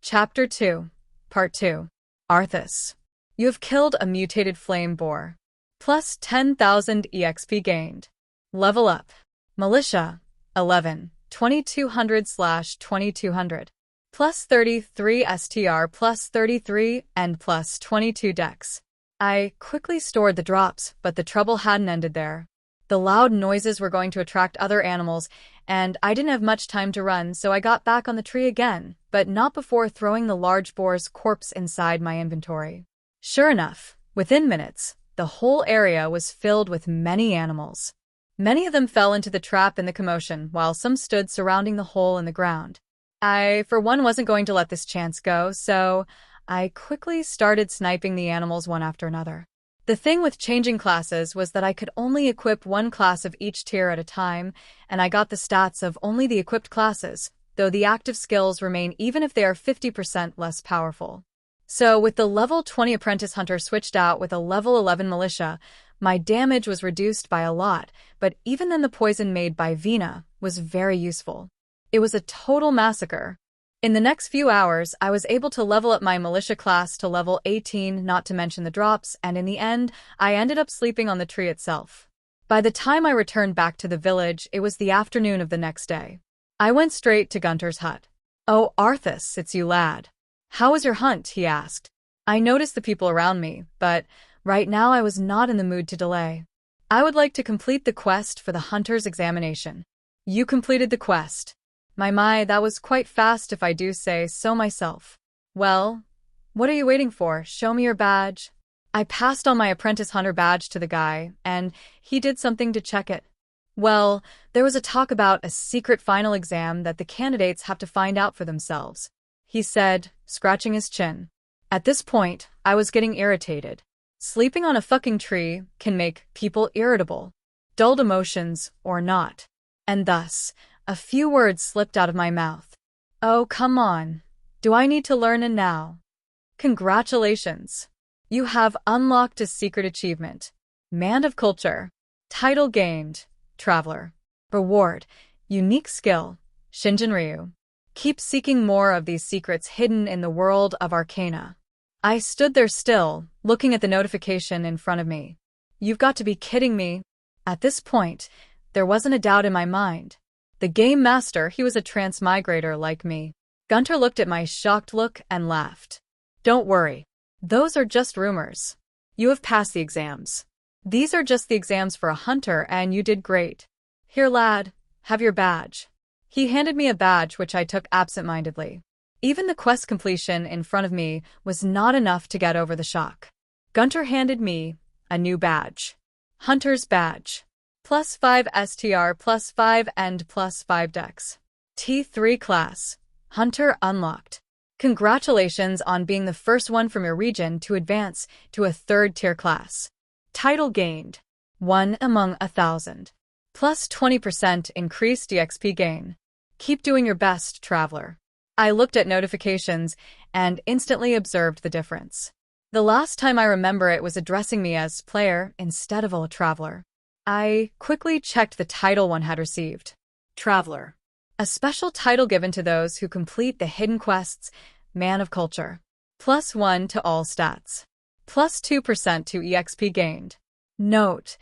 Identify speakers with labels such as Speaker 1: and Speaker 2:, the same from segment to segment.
Speaker 1: Chapter 2, Part 2. Arthas. You have killed a mutated flame boar. Plus 10,000 EXP gained. Level up. Militia. 11. 2200/2200. Plus 33 STR plus 33 and plus 22 dex. I quickly stored the drops, but the trouble hadn't ended there. The loud noises were going to attract other animals, and I didn't have much time to run, so I got back on the tree again, but not before throwing the large boar's corpse inside my inventory. Sure enough, within minutes, the whole area was filled with many animals. Many of them fell into the trap in the commotion, while some stood surrounding the hole in the ground. I, for one, wasn't going to let this chance go, so I quickly started sniping the animals one after another. The thing with changing classes was that I could only equip one class of each tier at a time, and I got the stats of only the equipped classes, though the active skills remain even if they are 50% less powerful. So with the level 20 apprentice hunter switched out with a level 11 militia, my damage was reduced by a lot, but even then the poison made by Vena was very useful. It was a total massacre. In the next few hours, I was able to level up my militia class to level 18, not to mention the drops, and in the end, I ended up sleeping on the tree itself. By the time I returned back to the village, it was the afternoon of the next day. I went straight to Gunter's hut. "Oh, Arthas, it's you, lad. How was your hunt?" he asked. I noticed the people around me, but right now I was not in the mood to delay. I would like to complete the quest for the hunter's examination. You completed the quest. My, that was quite fast if I do say so myself. Well, what are you waiting for? Show me your badge. I passed on my apprentice hunter badge to the guy, and he did something to check it. Well, there was a talk about a secret final exam that the candidates have to find out for themselves, he said, scratching his chin. At this point, I was getting irritated. Sleeping on a fucking tree can make people irritable, dulled emotions or not. And thus, a few words slipped out of my mouth. Oh, come on. Do I need to learn it now? Congratulations. You have unlocked a secret achievement. Man of Culture. Title gained. Traveler. Reward. Unique skill. Shinjinryu. Keep seeking more of these secrets hidden in the world of Arcana. I stood there still, looking at the notification in front of me. You've got to be kidding me. At this point, there wasn't a doubt in my mind. The game master, he was a transmigrator like me. Gunter looked at my shocked look and laughed. Don't worry. Those are just rumors. You have passed the exams. These are just the exams for a hunter and you did great. Here, lad, have your badge. He handed me a badge which I took absent-mindedly. Even the quest completion in front of me was not enough to get over the shock. Gunter handed me a new badge. Hunter's badge. Plus 5 STR, plus 5 and plus 5 dex. T3 class. Hunter unlocked. Congratulations on being the first one from your region to advance to a 3rd tier class. Title gained. 1 among 1,000. Plus 20% increased EXP gain. Keep doing your best, traveler. I looked at notifications and instantly observed the difference. The last time I remember it was addressing me as player instead of a traveler. I quickly checked the title one had received. Traveler. A special title given to those who complete the hidden quests, Man of Culture. Plus 1 to all stats. Plus 2% to EXP gained. Note,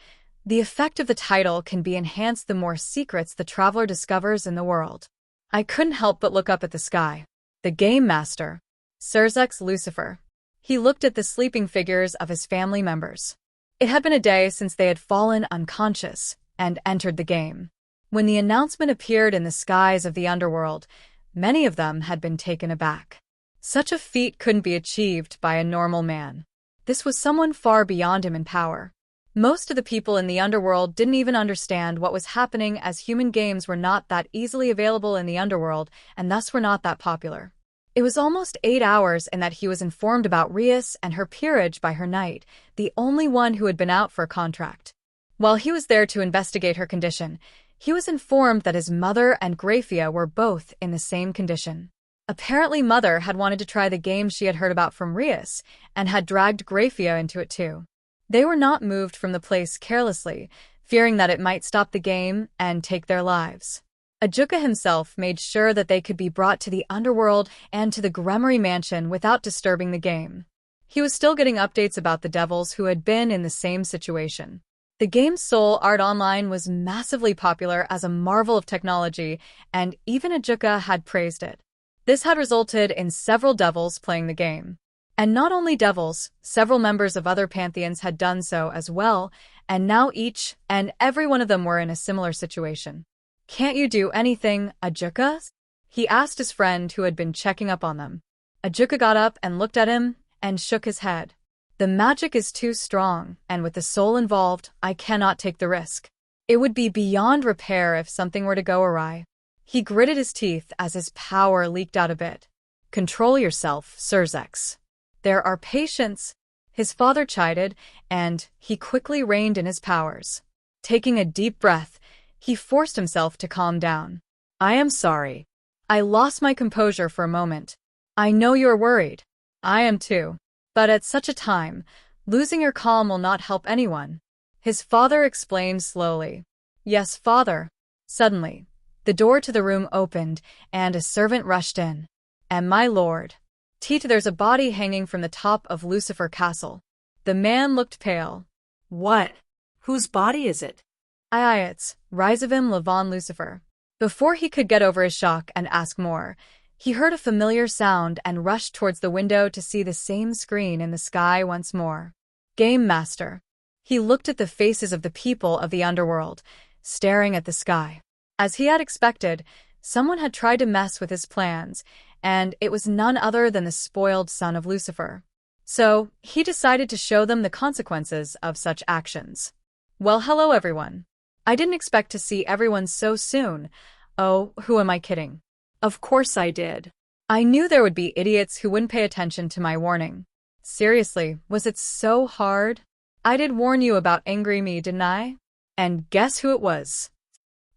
Speaker 1: the effect of the title can be enhanced the more secrets the traveler discovers in the world. I couldn't help but look up at the sky. The game master, Surzex Lucifer. He looked at the sleeping figures of his family members. It had been a day since they had fallen unconscious and entered the game. When the announcement appeared in the skies of the underworld, many of them had been taken aback. Such a feat couldn't be achieved by a normal man. This was someone far beyond him in power. Most of the people in the underworld didn't even understand what was happening, as human games were not that easily available in the underworld and thus were not that popular. It was almost 8 hours in that he was informed about Rias and her peerage by her knight, the only one who had been out for a contract. While he was there to investigate her condition, he was informed that his mother and Graphia were both in the same condition. Apparently Mother had wanted to try the game she had heard about from Rias and had dragged Graphia into it too. They were not moved from the place carelessly, fearing that it might stop the game and take their lives. Ajuka himself made sure that they could be brought to the underworld and to the Gremory mansion without disturbing the game. He was still getting updates about the devils who had been in the same situation. The game's soul art online was massively popular as a marvel of technology, and even Ajuka had praised it. This had resulted in several devils playing the game. And not only devils, several members of other pantheons had done so as well, and now each and every one of them were in a similar situation. "Can't you do anything, Ajuka?" he asked his friend who had been checking up on them. Ajuka got up and looked at him and shook his head. "The magic is too strong, and with the soul involved, I cannot take the risk. It would be beyond repair if something were to go awry." He gritted his teeth as his power leaked out a bit. "Control yourself, Sirzex. There are patients," his father chided, and he quickly reined in his powers. Taking a deep breath, he forced himself to calm down. "I am sorry. I lost my composure for a moment. I know you're worried. I am too. But at such a time, losing your calm will not help anyone," his father explained slowly. "Yes, father." Suddenly, the door to the room opened, and a servant rushed in. "And my lord, Tita, there's a body hanging from the top of Lucifer Castle." The man looked pale.
Speaker 2: "What? Whose body is it?"
Speaker 1: It's Rizavim Levon Lucifer." Before he could get over his shock and ask more, he heard a familiar sound and rushed towards the window to see the same screen in the sky once more. Game Master. He looked at the faces of the people of the underworld, staring at the sky. As he had expected, someone had tried to mess with his plans, and it was none other than the spoiled son of Lucifer. So, he decided to show them the consequences of such actions. "Well, hello everyone. I didn't expect to see everyone so soon. Oh, who am I kidding? Of course I did. I knew there would be idiots who wouldn't pay attention to my warning. Seriously, was it so hard? I did warn you about Angry Me, didn't I? And guess who it was?"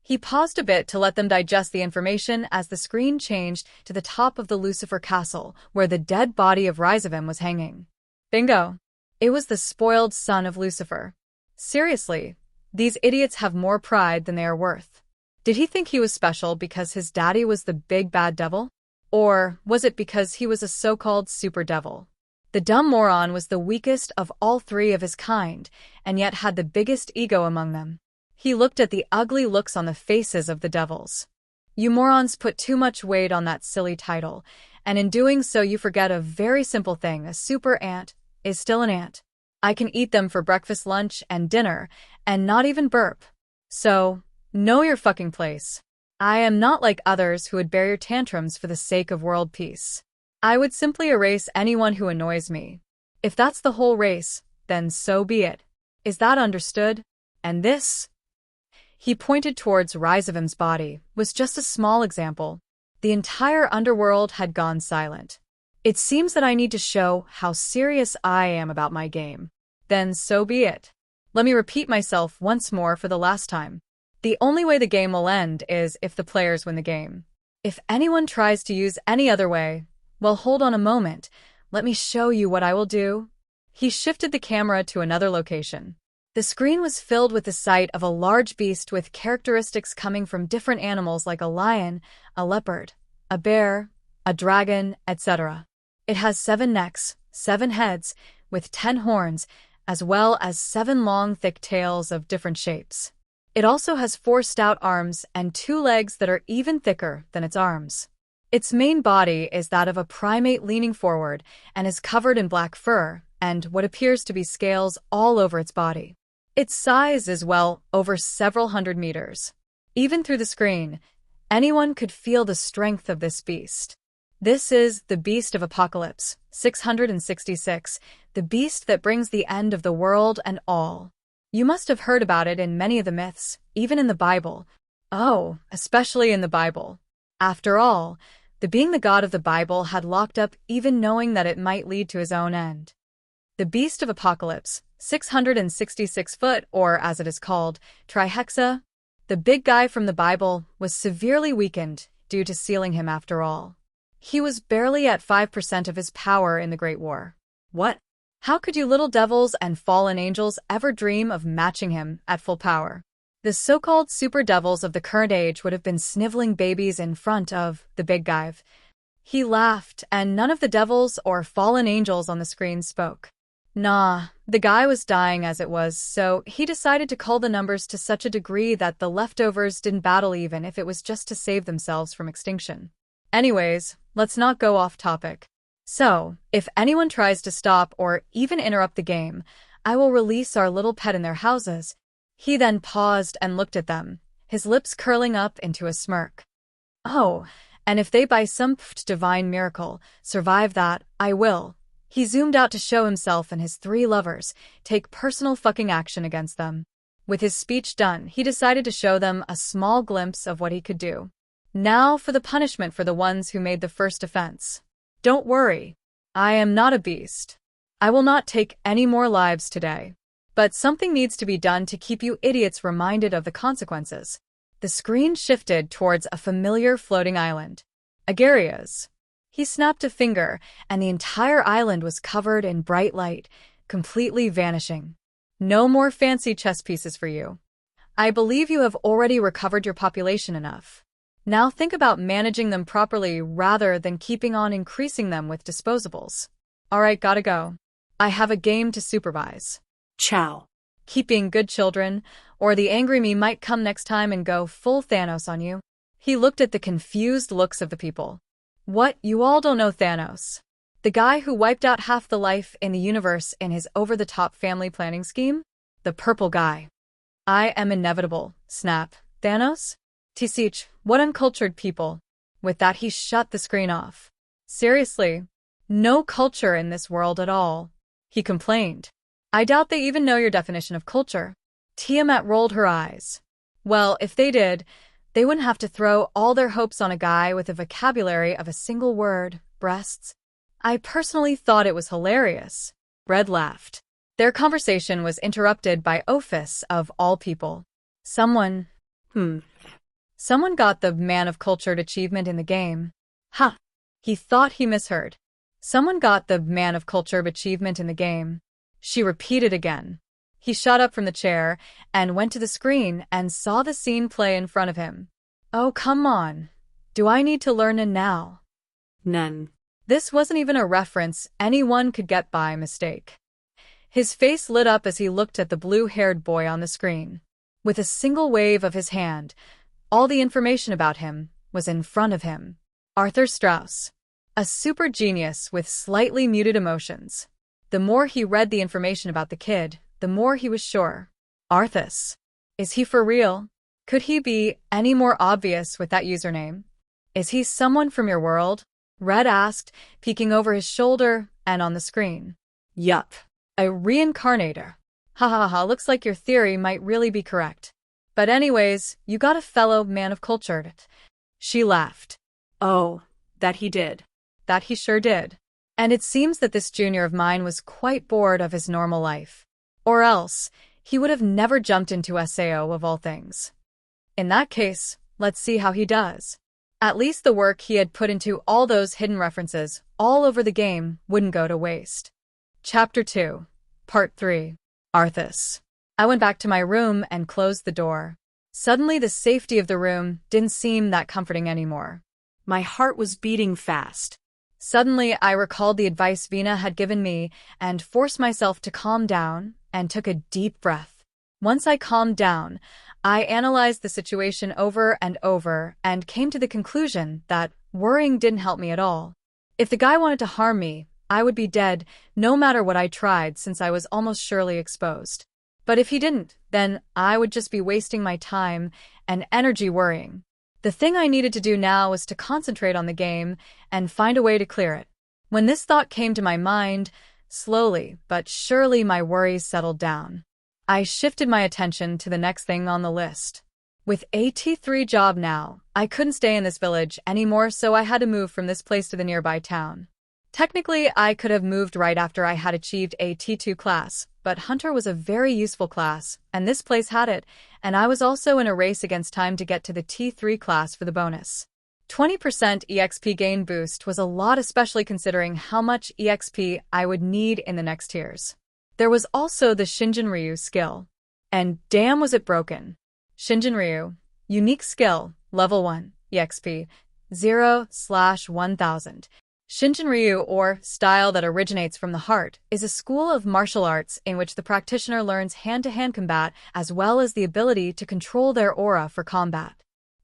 Speaker 1: He paused a bit to let them digest the information as the screen changed to the top of the Lucifer Castle, where the dead body of Rizavim was hanging. Bingo! It was the spoiled son of Lucifer. Seriously, these idiots have more pride than they are worth. Did he think he was special because his daddy was the big bad devil? Or was it because he was a so-called super devil? The dumb moron was the weakest of all three of his kind, and yet had the biggest ego among them. He looked at the ugly looks on the faces of the devils. "You morons put too much weight on that silly title, and in doing so you forget a very simple thing. A super ant is still an ant. I can eat them for breakfast, lunch, and dinner, and not even burp. So, know your fucking place. I am not like others who would bear your tantrums for the sake of world peace. I would simply erase anyone who annoys me. If that's the whole race, then so be it. Is that understood? And this," he pointed towards Rizavim's body, "was just a small example. The entire underworld had gone silent. It seems that I need to show how serious I am about my game. Then so be it. Let me repeat myself once more for the last time. The only way the game will end is if the players win the game. If anyone tries to use any other way, well, hold on a moment. Let me show you what I will do." He shifted the camera to another location. The screen was filled with the sight of a large beast with characteristics coming from different animals like a lion, a leopard, a bear, a dragon, etc. It has 7 necks, 7 heads, with 10 horns, as well as 7 long, thick tails of different shapes. It also has 4 stout arms and 2 legs that are even thicker than its arms. Its main body is that of a primate leaning forward and is covered in black fur and what appears to be scales all over its body. Its size is well over several hundred meters. Even through the screen, anyone could feel the strength of this beast. This is the Beast of Apocalypse, 666, the beast that brings the end of the world and all. You must have heard about it in many of the myths, even in the Bible. Oh, especially in the Bible. After all, the being the god of the Bible had locked up even knowing that it might lead to his own end. The Beast of Apocalypse, 666 foot, or as it is called, Trihexa, the big guy from the Bible, was severely weakened due to sealing him after all. He was barely at 5% of his power in the Great War. What? How could you little devils and fallen angels ever dream of matching him at full power? The so-called super devils of the current age would have been sniveling babies in front of the big guy. He laughed, and none of the devils or fallen angels on the screen spoke. Nah, the guy was dying as it was, so he decided to cull the numbers to such a degree that the leftovers didn't battle even if it was just to save themselves from extinction. Anyways, let's not go off topic. So, if anyone tries to stop or even interrupt the game, I will release our little pet in their houses. He then paused and looked at them, his lips curling up into a smirk. Oh, and if they by some divine miracle survive that, I will. He zoomed out to show himself and his 3 lovers take personal fucking action against them. With his speech done, he decided to show them a small glimpse of what he could do. Now for the punishment for the ones who made the first offense. Don't worry. I am not a beast. I will not take any more lives today. But something needs to be done to keep you idiots reminded of the consequences. The screen shifted towards a familiar floating island. Agaria's. He snapped a finger, and the entire island was covered in bright light, completely vanishing. No more fancy chess pieces for you. I believe you have already recovered your population enough. Now think about managing them properly rather than keeping on increasing them with disposables. Alright, gotta go. I have a game to supervise.
Speaker 2: Ciao.
Speaker 1: Keep being good children, or the angry me might come next time and go full Thanos on you. He looked at the confused looks of the people. What, you all don't know Thanos? The guy who wiped out half the life in the universe in his over-the-top family planning scheme? The purple guy. I am inevitable, snap. Thanos? Tisich, what uncultured people. With that he shut the screen off. Seriously, no culture in this world at all. He complained. I doubt they even know your definition of culture. Tiamat rolled her eyes. Well, if they did, they wouldn't have to throw all their hopes on a guy with a vocabulary of a single word, breasts. I personally thought it was hilarious. Red laughed. Their conversation was interrupted by Ophis of all people. Someone got the Man of Cultured achievement in the game. Ha! He thought he misheard. Someone got the Man of Culture achievement in the game. She repeated again. He shot up from the chair and went to the screen and saw the scene play in front of him. Oh, come on. Do I need to learn it now?
Speaker 2: None.
Speaker 1: This wasn't even a reference anyone could get by mistake. His face lit up as he looked at the blue-haired boy on the screen. With a single wave of his hand, all the information about him was in front of him. Arthur Strauss. A super genius with slightly muted emotions. The more he read the information about the kid, the more he was sure. Arthas. Is he for real? Could he be any more obvious with that username? Is he someone from your world? Red asked, peeking over his shoulder and on the screen.
Speaker 2: Yup.
Speaker 1: A reincarnator. Ha ha ha, looks like your theory might really be correct. But anyways, you got a fellow man of culture. She laughed.
Speaker 2: Oh, that he did.
Speaker 1: That he sure did. And it seems that this junior of mine was quite bored of his normal life. Or else, he would have never jumped into SAO of all things. In that case, let's see how he does. At least the work he had put into all those hidden references all over the game wouldn't go to waste. Chapter 2, Part 3. Arthas. I went back to my room and closed the door. Suddenly the safety of the room didn't seem that comforting anymore.
Speaker 2: My heart was beating fast.
Speaker 1: Suddenly I recalled the advice Vena had given me and forced myself to calm down and took a deep breath. Once I calmed down, I analyzed the situation over and came to the conclusion that worrying didn't help me at all. If the guy wanted to harm me, I would be dead no matter what I tried since I was almost surely exposed. But if he didn't, then I would just be wasting my time and energy worrying. The thing I needed to do now was to concentrate on the game and find a way to clear it. When this thought came to my mind, slowly but surely my worries settled down. I shifted my attention to the next thing on the list. With a T3 job now, I couldn't stay in this village anymore, so I had to move from this place to the nearby town. Technically, I could have moved right after I had achieved a T2 class, but Hunter was a very useful class, and this place had it, and I was also in a race against time to get to the T3 class for the bonus. 20% EXP gain boost was a lot, especially considering how much EXP I would need in the next tiers. There was also the Shinjin Ryu skill. And damn was it broken. Shinjin-ryu. Unique skill. Level 1. EXP. 0/1000. Shinjin-ryu, or style that originates from the heart, is a school of martial arts in which the practitioner learns hand-to-hand combat as well as the ability to control their aura for combat.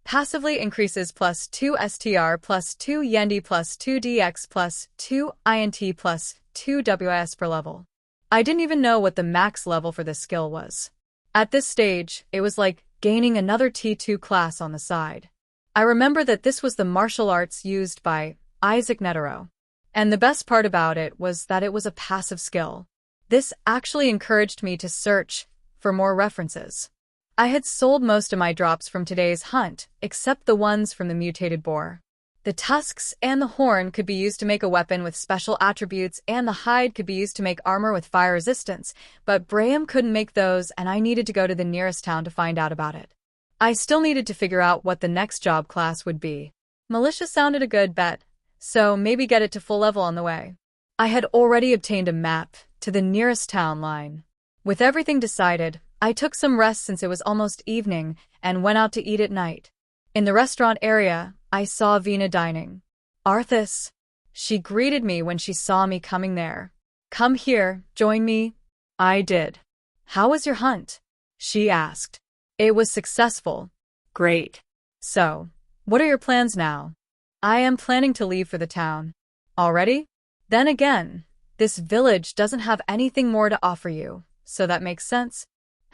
Speaker 1: Passively increases +2 STR +2 Yendi +2 DX +2 INT +2 WIS per level. I didn't even know what the max level for this skill was. At this stage, it was like gaining another T2 class on the side. I remember that this was the martial arts used by Isaac Netero. And the best part about it was that it was a passive skill. This actually encouraged me to search for more references. I had sold most of my drops from today's hunt, except the ones from the mutated boar. The tusks and the horn could be used to make a weapon with special attributes, and the hide could be used to make armor with fire resistance, but Braham couldn't make those, and I needed to go to the nearest town to find out about it. I still needed to figure out what the next job class would be. Militia sounded a good bet, so maybe get it to full level on the way. I had already obtained a map to the nearest town line. With everything decided, I took some rest since it was almost evening and went out to eat at night. In the restaurant area, I saw Vena dining. Arthas. She greeted me when she saw me coming there. Come here, join me. I did. How was your hunt? She asked. It was successful.
Speaker 2: Great.
Speaker 1: So, what are your plans now? I am planning to leave for the town. Already? Then again, this village doesn't have anything more to offer you, so that makes sense.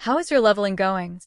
Speaker 1: How is your leveling going?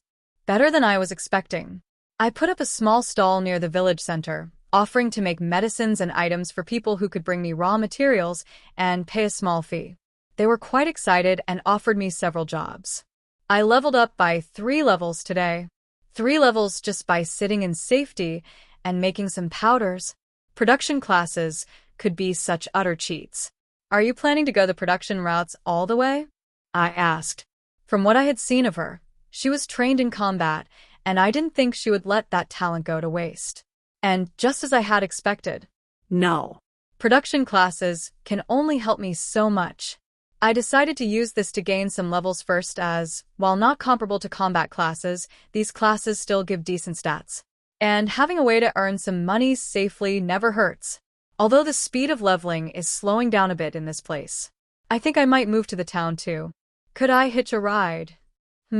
Speaker 1: Better than I was expecting. I put up a small stall near the village center, offering to make medicines and items for people who could bring me raw materials and pay a small fee. They were quite excited and offered me several jobs. I leveled up by 3 levels today. 3 levels just by sitting in safety and making some powders. Production classes could be such utter cheats. Are you planning to go the production routes all the way? I asked. From what I had seen of her, she was trained in combat, and I didn't think she would let that talent go to waste. And just as I had expected.
Speaker 2: No.
Speaker 1: Production classes can only help me so much. I decided to use this to gain some levels first as, while not comparable to combat classes, these classes still give decent stats. And having a way to earn some money safely never hurts. Although the speed of leveling is slowing down a bit in this place. I think I might move to the town too. Could I hitch a ride?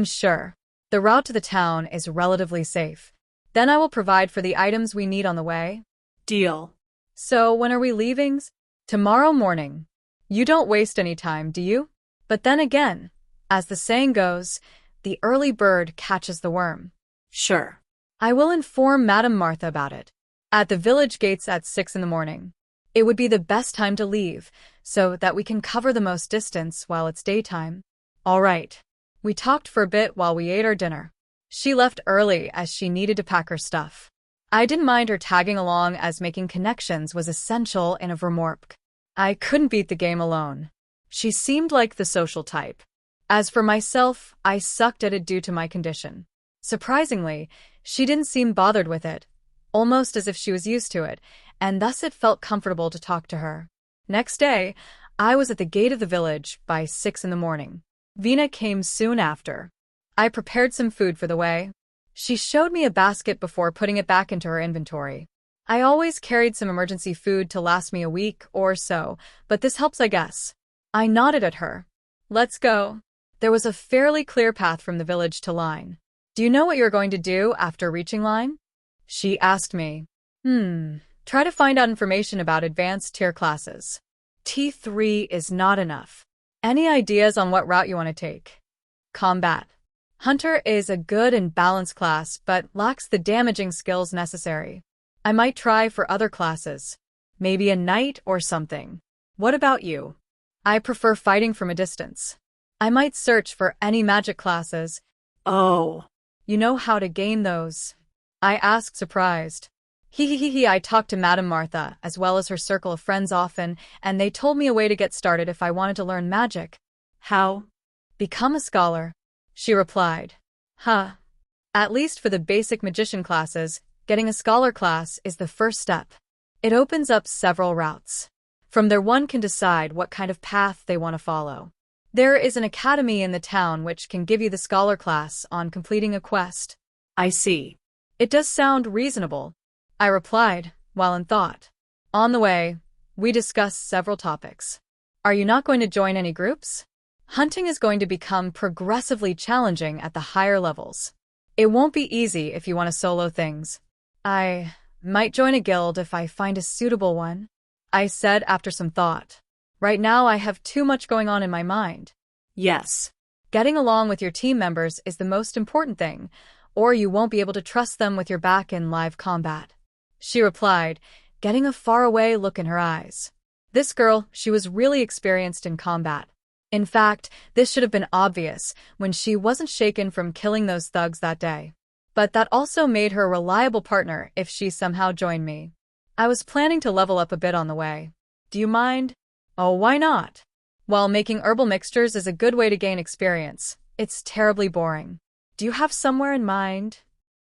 Speaker 1: Sure. The route to the town is relatively safe. Then I will provide for the items we need on the way.
Speaker 2: Deal.
Speaker 1: So when are we leaving? Tomorrow morning. You don't waste any time, do you? But then again, as the saying goes, the early bird catches the worm.
Speaker 2: Sure.
Speaker 1: I will inform Madame Martha about it. At the village gates at 6 in the morning. It would be the best time to leave, so that we can cover the most distance while it's daytime. All right. We talked for a bit while we ate our dinner. She left early as she needed to pack her stuff. I didn't mind her tagging along as making connections was essential in a Vermorpk. I couldn't beat the game alone. She seemed like the social type. As for myself, I sucked at it due to my condition. Surprisingly, she didn't seem bothered with it, almost as if she was used to it, and thus it felt comfortable to talk to her. Next day, I was at the gate of the village by 6 in the morning. Vena came soon after. I prepared some food for the way. She showed me a basket before putting it back into her inventory. I always carried some emergency food to last me a week or so, but this helps, I guess. I nodded at her. Let's go. There was a fairly clear path from the village to Line. Do you know what you're going to do after reaching Line? She asked me. Try to find out information about advanced tier classes. T3 is not enough. Any ideas on what route you want to take? Combat. Hunter is a good and balanced class, but lacks the damaging skills necessary. I might try for other classes. Maybe a knight or something. What about you? I prefer fighting from a distance. I might search for any magic classes.
Speaker 2: Oh.
Speaker 1: You know how to gain those? I asked, surprised. I talked to Madame Martha, as well as her circle of friends often, and they told me a way to get started if I wanted to learn magic.
Speaker 2: How?
Speaker 1: Become a scholar, she replied. Huh. At least for the basic magician classes, getting a scholar class is the first step. It opens up several routes. From there one can decide what kind of path they want to follow. There is an academy in the town which can give you the scholar class on completing a quest.
Speaker 2: I see.
Speaker 1: It does sound reasonable, I replied, while in thought. On the way, we discussed several topics. Are you not going to join any groups? Hunting is going to become progressively challenging at the higher levels. It won't be easy if you want to solo things. I might join a guild if I find a suitable one, I said after some thought. Right now I have too much going on in my mind.
Speaker 2: Yes.
Speaker 1: Getting along with your team members is the most important thing, or you won't be able to trust them with your back in live combat. She replied, getting a faraway look in her eyes. This girl, she was really experienced in combat. In fact, this should have been obvious when she wasn't shaken from killing those thugs that day. But that also made her a reliable partner if she somehow joined me. I was planning to level up a bit on the way. Do you mind? Oh, why not? While making herbal mixtures is a good way to gain experience, it's terribly boring. Do you have somewhere in mind?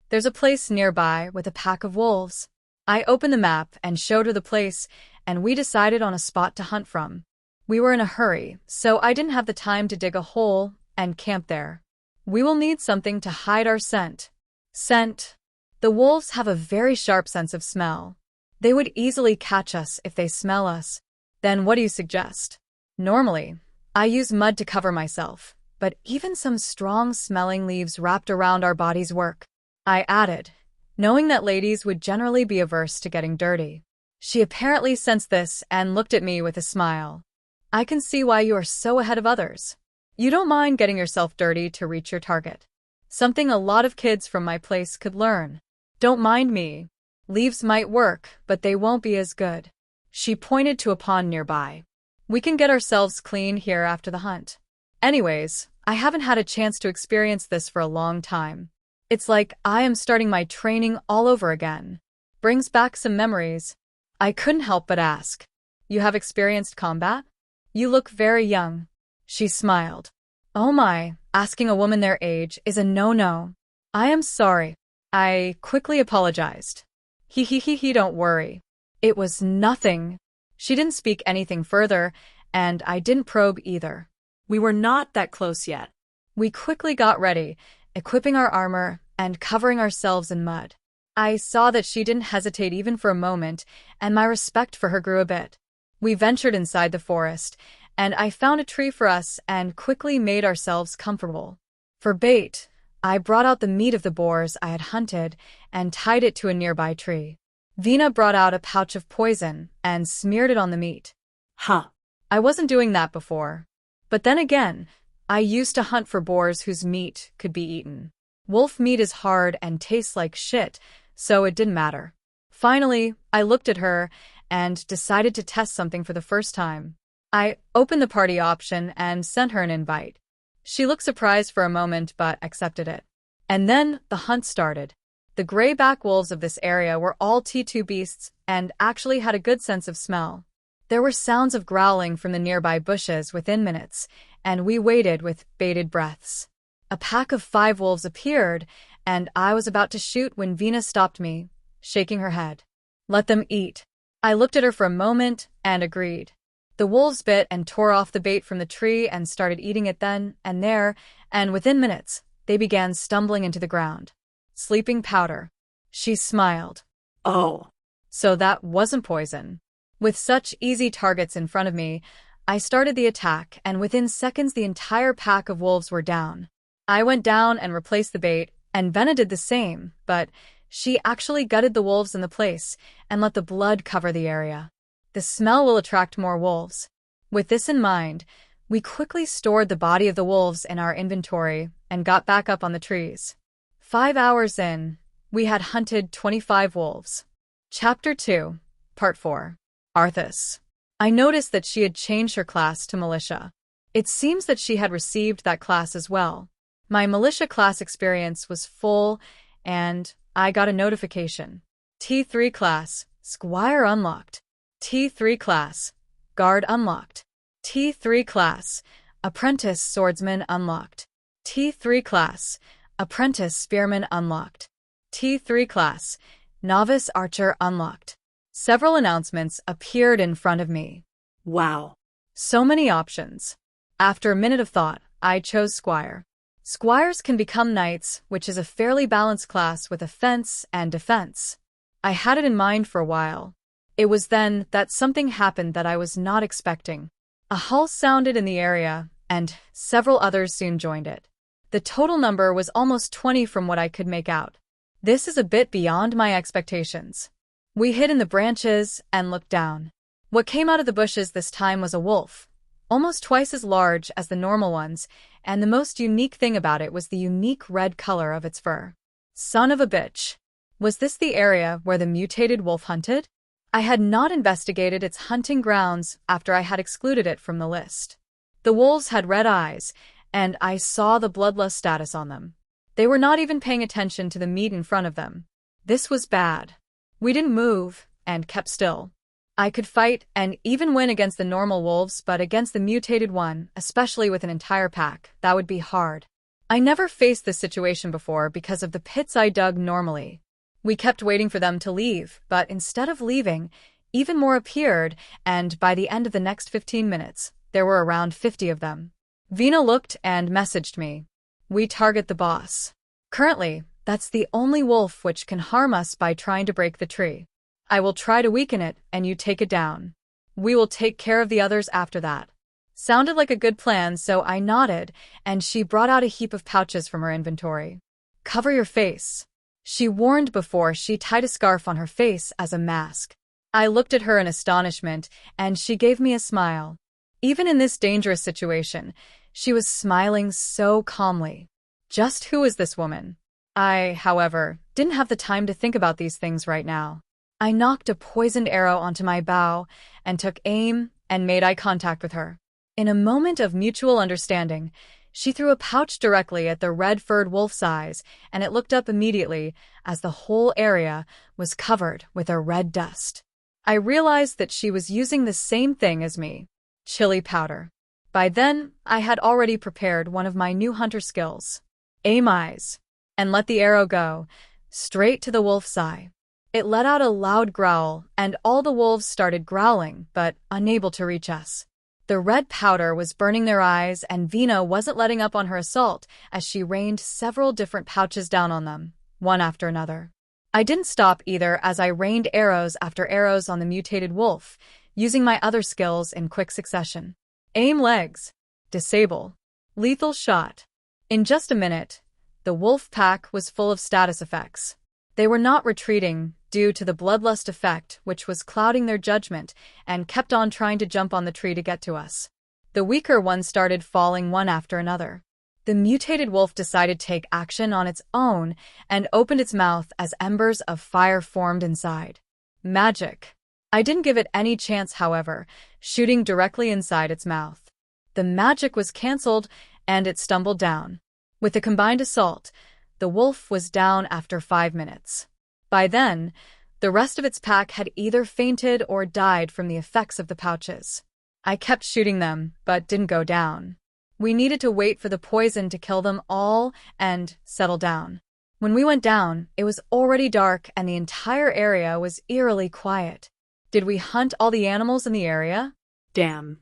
Speaker 1: There's a place nearby with a pack of wolves. I opened the map and showed her the place, and we decided on a spot to hunt from. We were in a hurry, so I didn't have the time to dig a hole and camp there. We will need something to hide our scent. Scent. The wolves have a very sharp sense of smell. They would easily catch us if they smell us. Then what do you suggest? Normally, I use mud to cover myself, but even some strong-smelling leaves wrapped around our bodies work, I added, knowing that ladies would generally be averse to getting dirty. She apparently sensed this and looked at me with a smile. I can see why you are so ahead of others. You don't mind getting yourself dirty to reach your target. Something a lot of kids from my place could learn. Don't mind me. Leaves might work, but they won't be as good. She pointed to a pond nearby. We can get ourselves clean here after the hunt. Anyways, I haven't had a chance to experience this for a long time. It's like I am starting my training all over again. Brings back some memories. I couldn't help but ask. You have experienced combat? You look very young. She smiled. Oh my, asking a woman their age is a no-no. I am sorry. I quickly apologized. Don't worry. It was nothing. She didn't speak anything further, and I didn't probe either.
Speaker 2: We were not that close yet.
Speaker 1: We quickly got ready, equipping our armor and covering ourselves in mud. I saw that she didn't hesitate even for a moment, and my respect for her grew a bit. We ventured inside the forest, and I found a tree for us and quickly made ourselves comfortable. For bait, I brought out the meat of the boars I had hunted and tied it to a nearby tree. Vena brought out a pouch of poison and smeared it on the meat.
Speaker 2: Huh.
Speaker 1: I wasn't doing that before. But then again, I used to hunt for boars whose meat could be eaten. Wolf meat is hard and tastes like shit, so it didn't matter. Finally, I looked at her and decided to test something for the first time. I opened the party option and sent her an invite. She looked surprised for a moment but accepted it. And then the hunt started. The gray-back wolves of this area were all T2 beasts and actually had a good sense of smell. There were sounds of growling from the nearby bushes within minutes, and we waited with bated breaths. A pack of 5 wolves appeared, and I was about to shoot when Vena stopped me, shaking her head. Let them eat. I looked at her for a moment and agreed. The wolves bit and tore off the bait from the tree and started eating it then and there, and within minutes, they began stumbling into the ground. Sleeping powder. She smiled.
Speaker 2: Oh.
Speaker 1: So that wasn't poison. With such easy targets in front of me, I started the attack, and within seconds the entire pack of wolves were down. I went down and replaced the bait, and Vena did the same, but she actually gutted the wolves in the place and let the blood cover the area. The smell will attract more wolves. With this in mind, we quickly stored the body of the wolves in our inventory and got back up on the trees. 5 hours in, we had hunted 25 wolves. Chapter 2, Part 4. Arthas. I noticed that she had changed her class to militia. It seems that she had received that class as well. My militia class experience was full, and I got a notification. T3 class, Squire unlocked. T3 class, Guard unlocked. T3 class, Apprentice Swordsman unlocked. T3 class, Apprentice Spearman unlocked. T3 class, Novice Archer unlocked. Several announcements appeared in front of me.
Speaker 2: Wow.
Speaker 1: So many options. After a minute of thought, I chose Squire. Squires can become knights, which is a fairly balanced class with offense and defense. I had it in mind for a while. It was then that something happened that I was not expecting. A hull sounded in the area, and several others soon joined it. The total number was almost 20 from what I could make out. This is a bit beyond my expectations. We hid in the branches and looked down. What came out of the bushes this time was a wolf, almost twice as large as the normal ones, and the most unique thing about it was the unique red color of its fur. Son of a bitch. Was this the area where the mutated wolf hunted? I had not investigated its hunting grounds after I had excluded it from the list. The wolves had red eyes, and I saw the bloodlust status on them. They were not even paying attention to the meat in front of them. This was bad. We didn't move, and kept still. I could fight and even win against the normal wolves, but against the mutated one, especially with an entire pack, that would be hard. I never faced this situation before because of the pits I dug normally. We kept waiting for them to leave, but instead of leaving, even more appeared, and by the end of the next 15 minutes, there were around 50 of them. Vena looked and messaged me. We target the boss. Currently, that's the only wolf which can harm us by trying to break the tree. I will try to weaken it, and you take it down. We will take care of the others after that. Sounded like a good plan, so I nodded, and she brought out a heap of pouches from her inventory. Cover your face. She warned before she tied a scarf on her face as a mask. I looked at her in astonishment, and she gave me a smile. Even in this dangerous situation, she was smiling so calmly. Just who is this woman? I, however, didn't have the time to think about these things right now. I knocked a poisoned arrow onto my bow and took aim and made eye contact with her. In a moment of mutual understanding, she threw a pouch directly at the red-furred wolf's eyes, and it looked up immediately as the whole area was covered with a red dust. I realized that she was using the same thing as me, chili powder. By then, I had already prepared one of my new hunter skills. Aim eyes, and let the arrow go, straight to the wolf's eye. It let out a loud growl, and all the wolves started growling, but unable to reach us. The red powder was burning their eyes, and Vena wasn't letting up on her assault as she rained several different pouches down on them, one after another. I didn't stop either as I rained arrows after arrows on the mutated wolf, using my other skills in quick succession. Aim legs. Disable. Lethal shot. In just a minute, the wolf pack was full of status effects. They were not retreating due to the bloodlust effect, which was clouding their judgment, and kept on trying to jump on the tree to get to us. The weaker ones started falling one after another. The mutated wolf decided to take action on its own and opened its mouth as embers of fire formed inside. Magic. I didn't give it any chance, however, shooting directly inside its mouth. The magic was cancelled, and it stumbled down. With the combined assault, the wolf was down after 5 minutes. By then, the rest of its pack had either fainted or died from the effects of the pouches. I kept shooting them, but didn't go down. We needed to wait for the poison to kill them all and settle down. When we went down, it was already dark and the entire area was eerily quiet. Did we hunt all the animals in the area?
Speaker 2: Damn.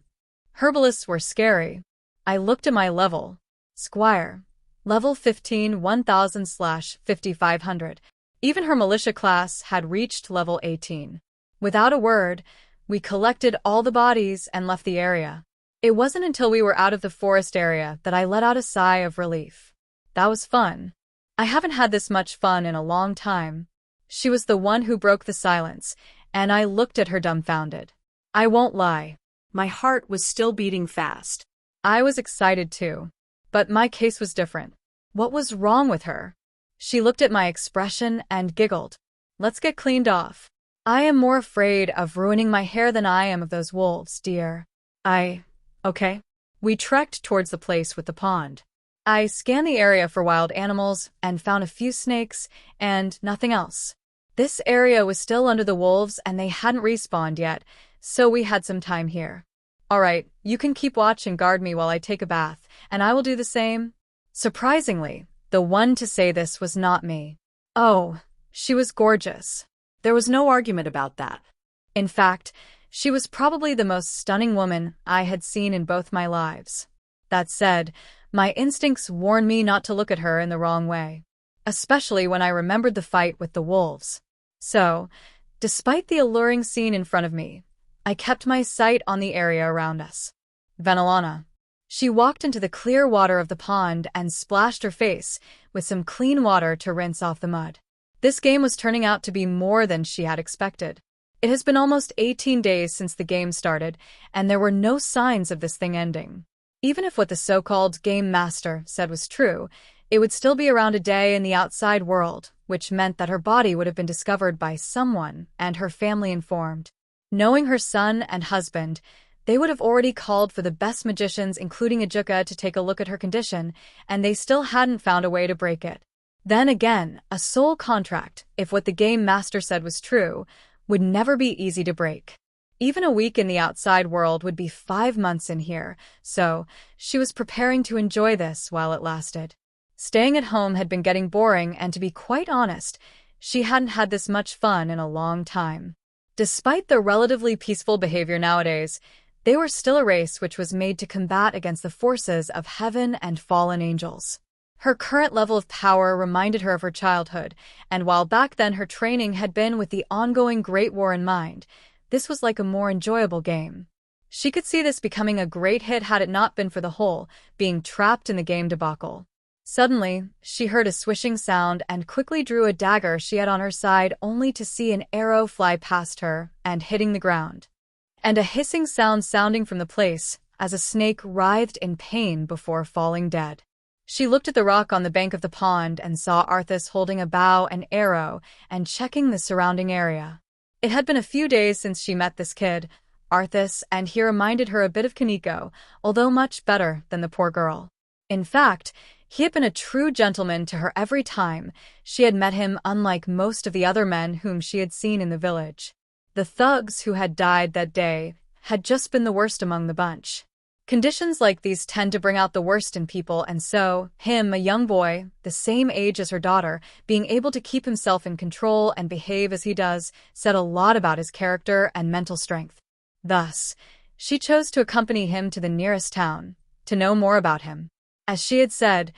Speaker 1: Herbalists were scary. I looked at my level. Squire. Level 15, 1000/5500. Even her militia class had reached level 18. Without a word, we collected all the bodies and left the area. It wasn't until we were out of the forest area that I let out a sigh of relief. That was fun. I haven't had this much fun in a long time. She was the one who broke the silence, and I looked at her dumbfounded. I won't lie.
Speaker 2: My heart was still beating fast.
Speaker 1: I was excited too. But my case was different. What was wrong with her? She looked at my expression and giggled. Let's get cleaned off. I am more afraid of ruining my hair than I am of those wolves, dear. Okay. We trekked towards the place with the pond. I scanned the area for wild animals and found a few snakes and nothing else. This area was still under the wolves and they hadn't respawned yet, so we had some time here. Alright, you can keep watch and guard me while I take a bath, and I will do the same. Surprisingly, the one to say this was not me. Oh, she was gorgeous.
Speaker 2: There was no argument about that.
Speaker 1: In fact, she was probably the most stunning woman I had seen in both my lives. That said, My instincts warned me not to look at her in the wrong way, especially when I remembered the fight with the wolves. So, despite the alluring scene in front of me, I kept my sight on the area around us. Venelana. She walked into the clear water of the pond and splashed her face with some clean water to rinse off the mud. This game was turning out to be more than she had expected. It has been almost 18 days since the game started, and there were no signs of this thing ending. Even if what the so-called game master said was true, it would still be around a day in the outside world, which meant that her body would have been discovered by someone and her family informed. Knowing her son and husband, they would have already called for the best magicians, including Ajuka, to take a look at her condition, and they still hadn't found a way to break it. Then again, a soul contract, if what the game master said was true, would never be easy to break. Even a week in the outside world would be 5 months in here, so she was preparing to enjoy this while it lasted. Staying at home had been getting boring, and to be quite honest, she hadn't had this much fun in a long time. Despite their relatively peaceful behavior nowadays, they were still a race which was made to combat against the forces of heaven and fallen angels. Her current level of power reminded her of her childhood, and while back then her training had been with the ongoing Great War in mind, this was like a more enjoyable game. She could see this becoming a great hit had it not been for the whole being trapped in the game debacle. Suddenly, she heard a swishing sound and quickly drew a dagger she had on her side, only to see an arrow fly past her and hitting the ground, and a hissing sound sounding from the place as a snake writhed in pain before falling dead. She looked at the rock on the bank of the pond and saw Arthas holding a bow and arrow and checking the surrounding area. It had been a few days since she met this kid, Arthas, and he reminded her a bit of Kaneko, although much better than the poor girl. In fact, he had been a true gentleman to her every time she had met him, unlike most of the other men whom she had seen in the village. The thugs who had died that day had just been the worst among the bunch. Conditions like these tend to bring out the worst in people, and so, him, a young boy, the same age as her daughter, being able to keep himself in control and behave as he does, said a lot about his character and mental strength. Thus, she chose to accompany him to the nearest town, to know more about him. As she had said,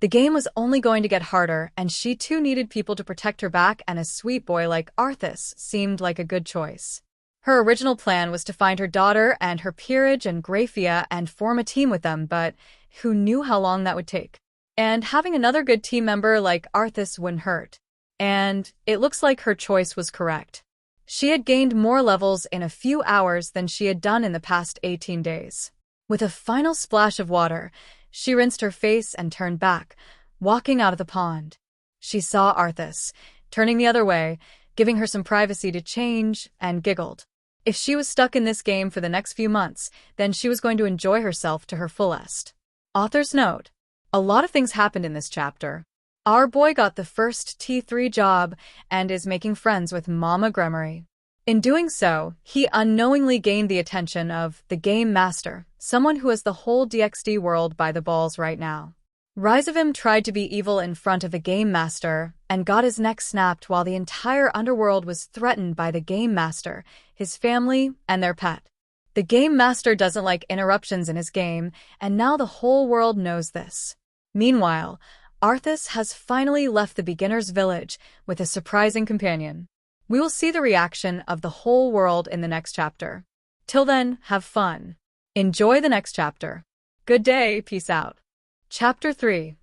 Speaker 1: the game was only going to get harder, and she too needed people to protect her back, and a sweet boy like Arthas seemed like a good choice. Her original plan was to find her daughter and her peerage and Grafia and form a team with them, but who knew how long that would take? And having another good team member like Arthas wouldn't hurt. And it looks like her choice was correct. She had gained more levels in a few hours than she had done in the past 18 days. With a final splash of water, she rinsed her face and turned back, walking out of the pond. She saw Arthas, turning the other way, giving her some privacy to change, and giggled. If she was stuck in this game for the next few months, then she was going to enjoy herself to her fullest. Author's note: a lot of things happened in this chapter. Our boy got the first T3 job and is making friends with Mama Gremory. In doing so, he unknowingly gained the attention of the Game Master, someone who has the whole DxD world by the balls right now. Rizavim tried to be evil in front of the Game Master and got his neck snapped while the entire underworld was threatened by the Game Master, his family, and their pet. The Game Master doesn't like interruptions in his game, and now the whole world knows this. Meanwhile, Arthas has finally left the beginner's village with a surprising companion. We will see the reaction of the whole world in the next chapter. Till then, have fun. Enjoy the next chapter. Good day, peace out. Chapter 3,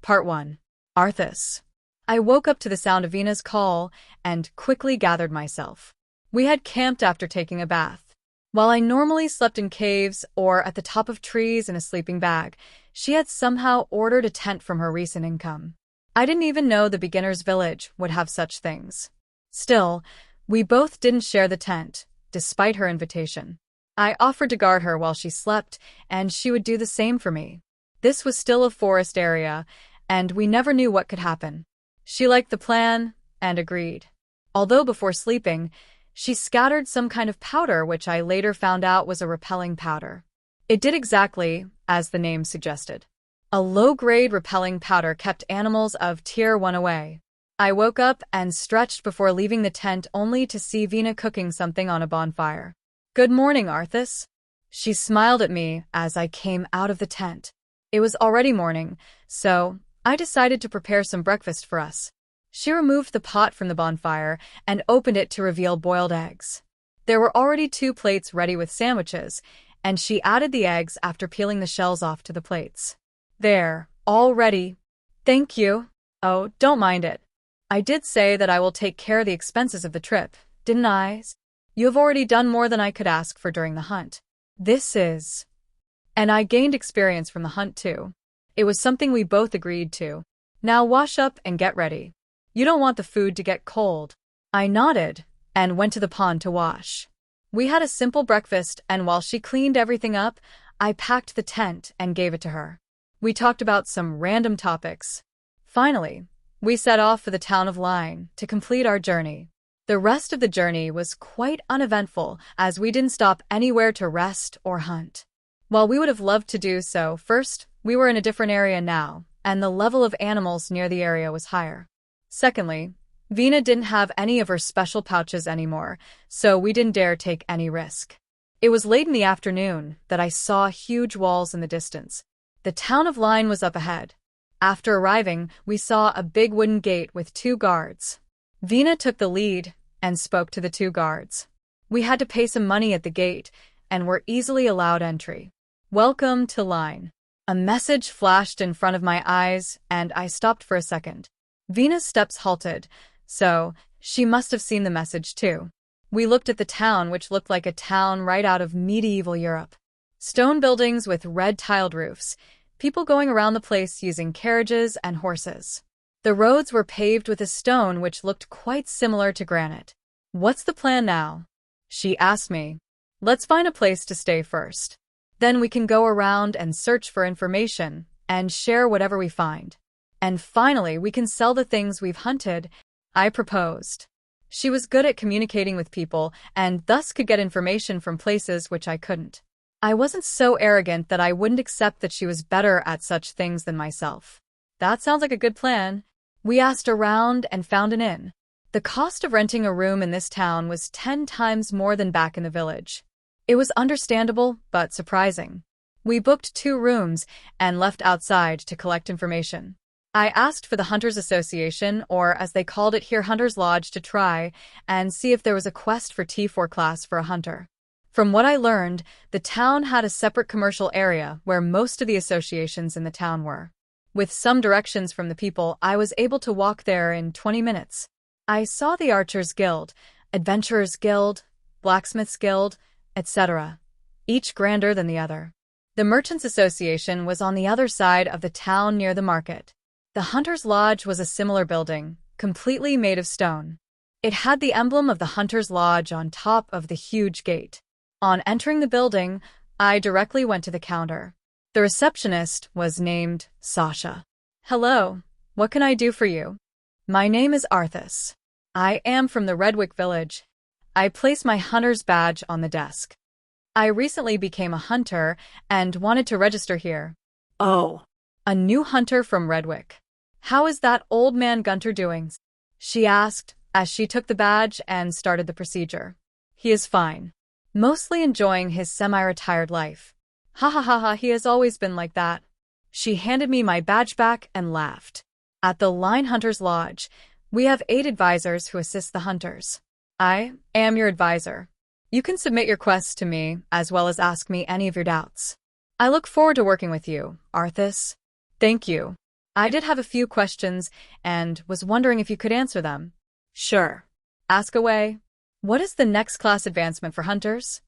Speaker 1: Part 1. Arthas. I woke up to the sound of Vena's call and quickly gathered myself. We had camped after taking a bath. While I normally slept in caves or at the top of trees in a sleeping bag, she had somehow ordered a tent from her recent income. I didn't even know the beginner's village would have such things. Still, we both didn't share the tent, despite her invitation. I offered to guard her while she slept, and she would do the same for me. This was still a forest area, and we never knew what could happen. She liked the plan and agreed. Although before sleeping, she scattered some kind of powder which I later found out was a repelling powder. It did exactly as the name suggested. A low-grade repelling powder kept animals of Tier 1 away. I woke up and stretched before leaving the tent only to see Vena cooking something on a bonfire. "Good morning, Arthas." She smiled at me as I came out of the tent. It was already morning, so I decided to prepare some breakfast for us. She removed the pot from the bonfire and opened it to reveal boiled eggs. There were already 2 plates ready with sandwiches, and she added the eggs after peeling the shells off to the plates. There, all ready. Thank you. Oh, don't mind it. I did say that I will take care of the expenses of the trip, didn't I? You have already done more than I could ask for during the hunt. And I gained experience from the hunt too. It was something we both agreed to. Now wash up and get ready. You don't want the food to get cold. I nodded and went to the pond to wash. We had a simple breakfast, and while she cleaned everything up, I packed the tent and gave it to her. We talked about some random topics. Finally, we set off for the town of Line to complete our journey. The rest of the journey was quite uneventful as we didn't stop anywhere to rest or hunt. While we would have loved to do so, first, we were in a different area now, and the level of animals near the area was higher. Secondly, Vena didn't have any of her special pouches anymore, so we didn't dare take any risk. It was late in the afternoon that I saw huge walls in the distance. The town of Line was up ahead. After arriving, we saw a big wooden gate with 2 guards. Vena took the lead and spoke to the 2 guards. We had to pay some money at the gate and were easily allowed entry. Welcome to Line. A message flashed in front of my eyes, and I stopped for a second. Vena's steps halted, so she must have seen the message too. We looked at the town, which looked like a town right out of medieval Europe. Stone buildings with red tiled roofs, people going around the place using carriages and horses. The roads were paved with a stone which looked quite similar to granite. What's the plan now? She asked me. Let's find a place to stay first. Then we can go around and search for information and share whatever we find. And finally, we can sell the things we've hunted, I proposed. She was good at communicating with people and thus could get information from places which I couldn't. I wasn't so arrogant that I wouldn't accept that she was better at such things than myself. That sounds like a good plan. We asked around and found an inn. The cost of renting a room in this town was 10 times more than back in the village. It was understandable, but surprising. We booked 2 rooms and left outside to collect information. I asked for the Hunters Association, or as they called it here, Hunters Lodge, to try and see if there was a quest for T4 class for a hunter. From what I learned, the town had a separate commercial area where most of the associations in the town were. With some directions from the people, I was able to walk there in 20 minutes. I saw the Archers Guild, Adventurers Guild, Blacksmiths Guild, etc., each grander than the other. The Merchants Association was on the other side of the town near the market. The Hunters Lodge was a similar building, completely made of stone. It had the emblem of the Hunters Lodge on top of the huge gate. On entering the building, I directly went to the counter. The receptionist was named Sasha. Hello, what can I do for you? My name is Arthas. I am from the Redwick village. I place my hunter's badge on the desk. I recently became a hunter and wanted to register here.
Speaker 2: Oh.
Speaker 1: A new hunter from Redwick. How is that old man Gunter doing? She asked as she took the badge and started the procedure. He is fine. Mostly enjoying his semi-retired life. Ha ha ha ha, he has always been like that. She handed me my badge back and laughed. At the Line Hunters Lodge, we have 8 advisors who assist the hunters. I am your advisor. You can submit your quests to me, as well as ask me any of your doubts. I look forward to working with you, Arthas. Thank you. I did have a few questions, and was wondering if you could answer them.
Speaker 2: Sure.
Speaker 1: Ask away. What is the next class advancement for hunters?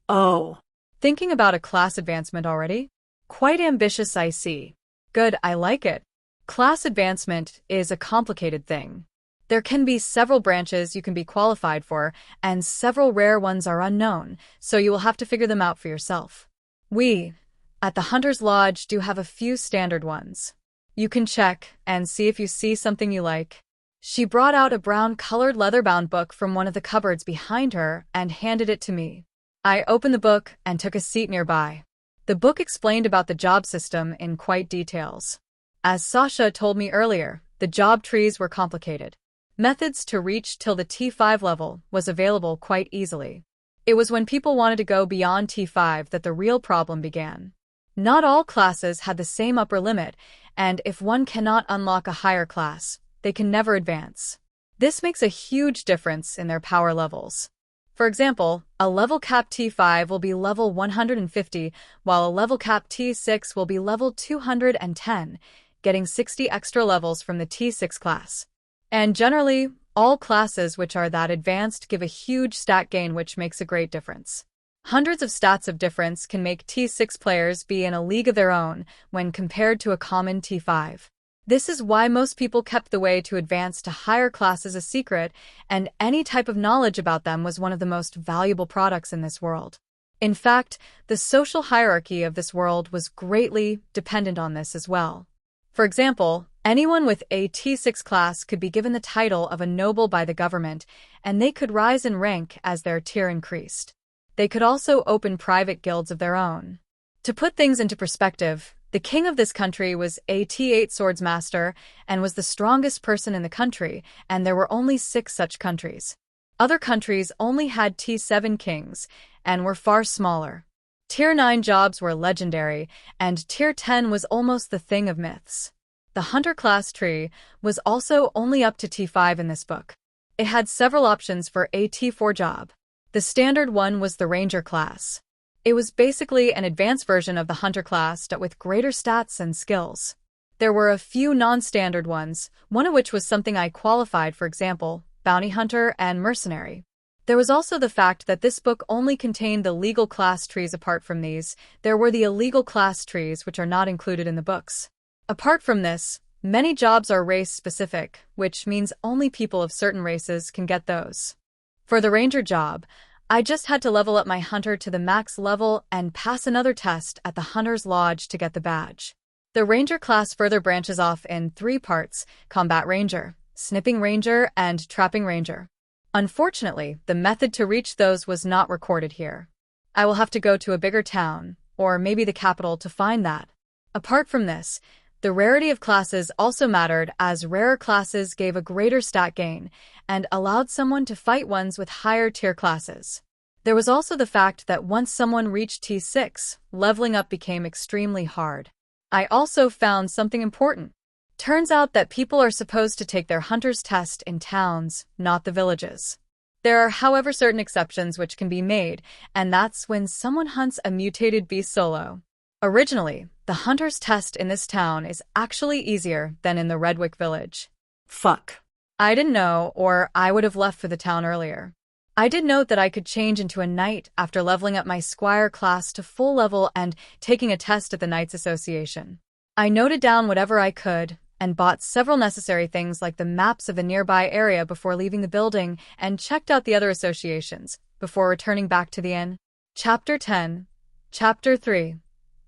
Speaker 2: Oh.
Speaker 1: Thinking about a class advancement already? Quite ambitious, I see. Good, I like it. Class advancement is a complicated thing. There can be several branches you can be qualified for, and several rare ones are unknown, so you will have to figure them out for yourself. We, at the Hunter's Lodge, do have a few standard ones. You can check and see if you see something you like. She brought out a brown-colored leather-bound book from one of the cupboards behind her and handed it to me. I opened the book and took a seat nearby. The book explained about the job system in quite details. As Sasha told me earlier, the job trees were complicated. Methods to reach till the T5 level was available quite easily. It was when people wanted to go beyond T5 that the real problem began. Not all classes had the same upper limit, and if one cannot unlock a higher class, they can never advance. This makes a huge difference in their power levels. For example, a level cap T5 will be level 150, while a level cap T6 will be level 210, getting 60 extra levels from the T6 class. And generally, all classes which are that advanced give a huge stat gain, which makes a great difference. Hundreds of stats of difference can make T6 players be in a league of their own when compared to a common T5. This is why most people kept the way to advance to higher classes a secret, and any type of knowledge about them was one of the most valuable products in this world. In fact, the social hierarchy of this world was greatly dependent on this as well. For example, anyone with a T6 class could be given the title of a noble by the government, and they could rise in rank as their tier increased. They could also open private guilds of their own. To put things into perspective, the king of this country was a T8 swords master and was the strongest person in the country, and there were only 6 such countries. Other countries only had T7 kings and were far smaller. Tier 9 jobs were legendary, and Tier 10 was almost the thing of myths. The hunter class tree was also only up to T5 in this book. It had several options for a T4 job. The standard one was the ranger class. It was basically an advanced version of the hunter class but with greater stats and skills. There were a few non-standard ones, one of which was something I qualified, for example, bounty hunter and mercenary. There was also the fact that this book only contained the legal class trees. Apart from these, there were the illegal class trees which are not included in the books. Apart from this, many jobs are race-specific, which means only people of certain races can get those. For the ranger job, I just had to level up my hunter to the max level and pass another test at the Hunter's Lodge to get the badge. The ranger class further branches off in 3 parts: combat ranger, snipping ranger, and trapping ranger. Unfortunately, the method to reach those was not recorded here. I will have to go to a bigger town, or maybe the capital, to find that. Apart from this, the rarity of classes also mattered, as rarer classes gave a greater stat gain and allowed someone to fight ones with higher tier classes. There was also the fact that once someone reached T6, leveling up became extremely hard. I also found something important. Turns out that people are supposed to take their hunter's test in towns, not the villages. There are, however, certain exceptions which can be made, and that's when someone hunts a mutated beast solo. Originally, the hunter's test in this town is actually easier than in the Redwick village.
Speaker 2: Fuck.
Speaker 1: I didn't know, or I would have left for the town earlier. I did note that I could change into a knight after leveling up my squire class to full level and taking a test at the Knights Association. I noted down whatever I could and bought several necessary things like the maps of the nearby area before leaving the building, and checked out the other associations before returning back to the inn. Chapter 10. Chapter 3.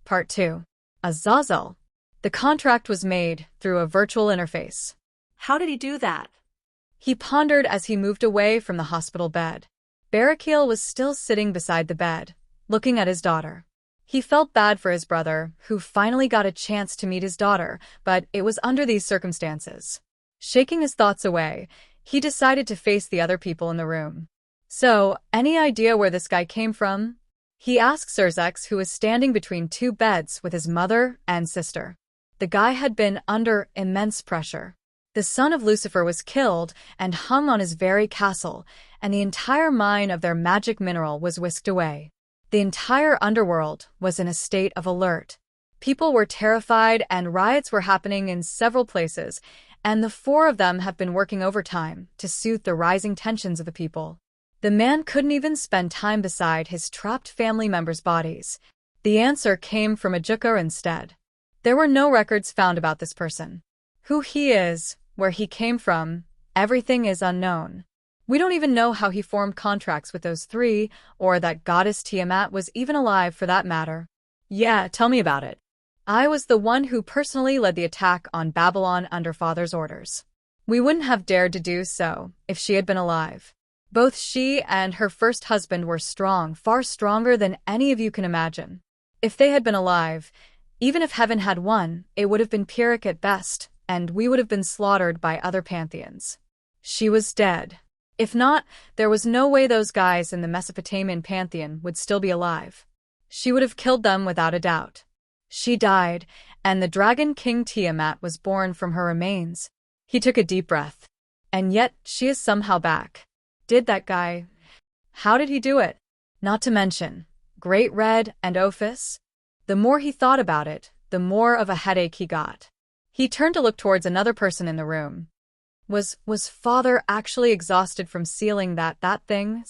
Speaker 1: Part 2. Azazel. The contract was made through a virtual interface.
Speaker 2: How did he do that?
Speaker 1: He pondered as he moved away from the hospital bed. Barakiel was still sitting beside the bed, looking at his daughter. He felt bad for his brother, who finally got a chance to meet his daughter, but it was under these circumstances. Shaking his thoughts away, he decided to face the other people in the room. So, any idea where this guy came from? He asked Surzex, who was standing between 2 beds with his mother and sister. The guy had been under immense pressure. The son of Lucifer was killed and hung on his very castle, and the entire mine of their magic mineral was whisked away. The entire underworld was in a state of alert. People were terrified and riots were happening in several places, and the 4 of them have been working overtime to soothe the rising tensions of the people. The man couldn't even spend time beside his trapped family members' bodies. The answer came from Ajuka instead. There were no records found about this person. Who he is, where he came from, everything is unknown. We don't even know how he formed contracts with those 3, or that goddess Tiamat was even alive for that matter.
Speaker 2: Yeah, tell me about it.
Speaker 1: I was the one who personally led the attack on Babylon under Father's orders. We wouldn't have dared to do so if she had been alive. Both she and her first husband were strong, far stronger than any of you can imagine. If they had been alive, even if heaven had won, it would have been Pyrrhic at best, and we would have been slaughtered by other pantheons. She was dead. If not, there was no way those guys in the Mesopotamian pantheon would still be alive. She would have killed them without a doubt. She died, and the Dragon King Tiamat was born from her remains. He took a deep breath. And yet, she is somehow back. Did that guy? How did he do it? Not to mention, Great Red and Ophis? The more he thought about it, the more of a headache he got. He turned to look towards another person in the room. Was father actually exhausted from sealing that thing?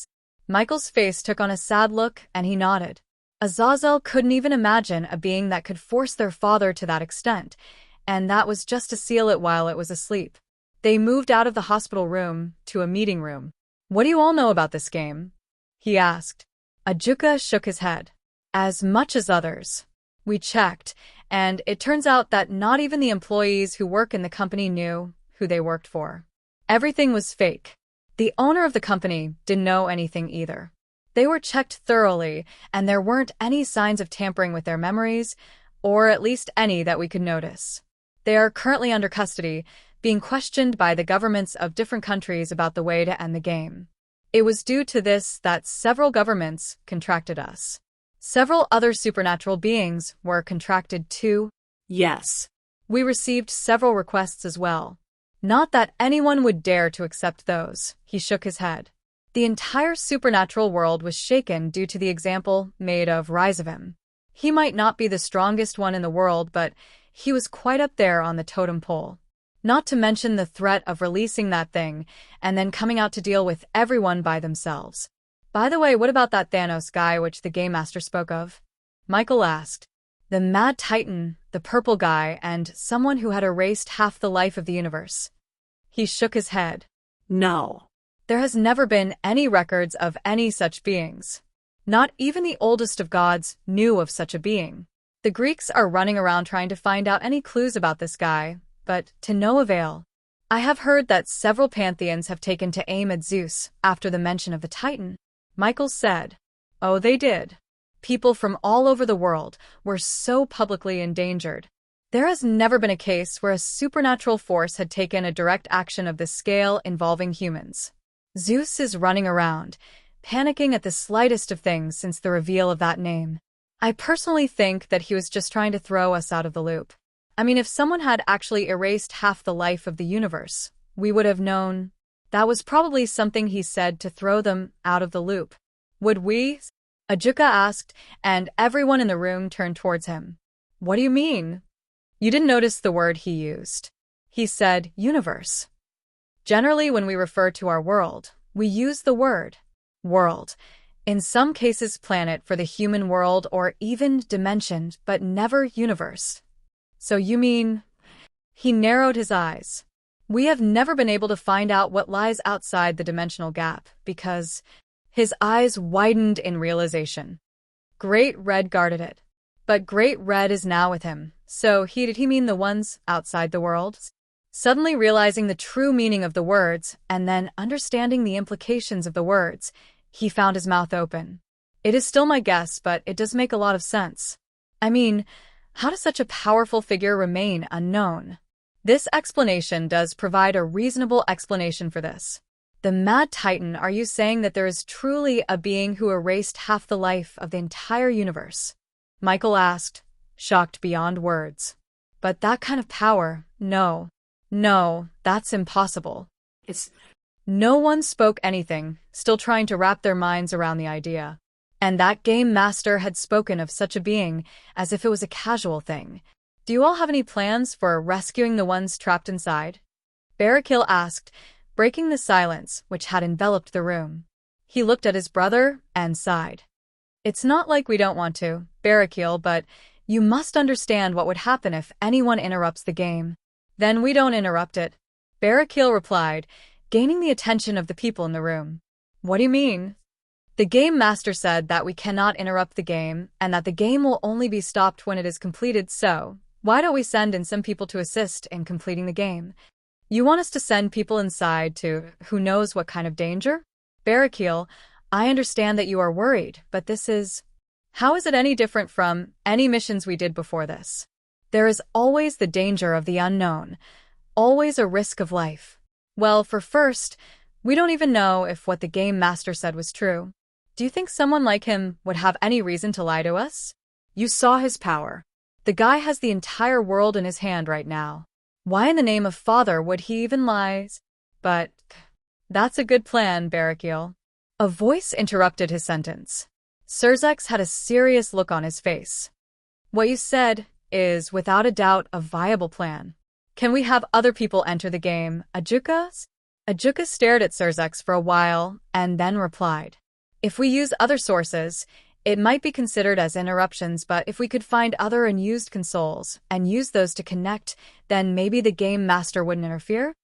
Speaker 1: Michael's face took on a sad look, and he nodded. Azazel couldn't even imagine a being that could force their father to that extent, and that was just to seal it while it was asleep. They moved out of the hospital room to a meeting room. What do you all know about this game? He asked. Ajuka shook his head. As much as others. We checked, and it turns out that not even the employees who work in the company knew who they worked for. Everything was fake. The owner of the company didn't know anything either. They were checked thoroughly, and there weren't any signs of tampering with their memories, or at least any that we could notice. They are currently under custody, being questioned by the governments of different countries about the way to end the game. It was due to this that several governments contracted us. Several other supernatural beings were contracted too.
Speaker 2: Yes.
Speaker 1: We received several requests as well. Not that anyone would dare to accept those. He shook his head. The entire supernatural world was shaken due to the example made of Rizavim. He might not be the strongest one in the world, but he was quite up there on the totem pole. Not to mention the threat of releasing that thing and then coming out to deal with everyone by themselves. By the way, what about that Thanos guy which the Game Master spoke of? Michael asked. The Mad Titan, the purple guy, and someone who had erased half the life of the universe. He shook his head.
Speaker 2: No.
Speaker 1: There has never been any records of any such beings. Not even the oldest of gods knew of such a being. The Greeks are running around trying to find out any clues about this guy, but to no avail. I have heard that several pantheons have taken to aim at Zeus after the mention of the Titan. Michael said. Oh, they did. People from all over the world were so publicly endangered. There has never been a case where a supernatural force had taken a direct action of this scale involving humans. Zeus is running around, panicking at the slightest of things since the reveal of that name. I personally think that he was just trying to throw us out of the loop. I mean, if someone had actually erased half the life of the universe, we would have known. That was probably something he said to throw them out of the loop. Would we? Ajuka asked, and everyone in the room turned towards him. What do you mean? You didn't notice the word he used. He said, universe. Generally, when we refer to our world, we use the word world. In some cases, planet for the human world or even dimension, but never universe. So you mean? He narrowed his eyes. We have never been able to find out what lies outside the dimensional gap because his eyes widened in realization. Great Red guarded it. But Great Red is now with him. So did he mean the ones outside the world? Suddenly realizing the true meaning of the words and then understanding the implications of the words, he found his mouth open. It is still my guess, but it does make a lot of sense. I mean, how does such a powerful figure remain unknown? This explanation does provide a reasonable explanation for this. The Mad Titan, are you saying that there is truly a being who erased half the life of the entire universe? Michael asked, shocked beyond words. But that kind of power, no, that's impossible. No one spoke anything, still trying to wrap their minds around the idea. And that Game Master had spoken of such a being as if it was a casual thing. Do you all have any plans for rescuing the ones trapped inside? Barakil asked, breaking the silence which had enveloped the room. He looked at his brother and sighed. It's not like we don't want to, Barakil, but you must understand what would happen if anyone interrupts the game. Then we don't interrupt it, Barakil replied, gaining the attention of the people in the room. What do you mean? The Game Master said that we cannot interrupt the game and that the game will only be stopped when it is completed, so why don't we send in some people to assist in completing the game? You want us to send people inside to who knows what kind of danger? Barakil, I understand that you are worried, but how is it any different from any missions we did before this? There is always the danger of the unknown, always a risk of life. Well, for first, we don't even know if what the Game Master said was true. Do you think someone like him would have any reason to lie to us? You saw his power. The guy has the entire world in his hand right now. Why in the name of father would he even lie? But that's a good plan, Barakiel. A voice interrupted his sentence. Surzex had a serious look on his face. What you said is, without a doubt, a viable plan. Can we have other people enter the game, Ajuka? Ajuka stared at Surzex for a while and then replied. If we use other sources, it might be considered as interruptions, but if we could find other unused consoles and use those to connect, then maybe the game master wouldn't interfere?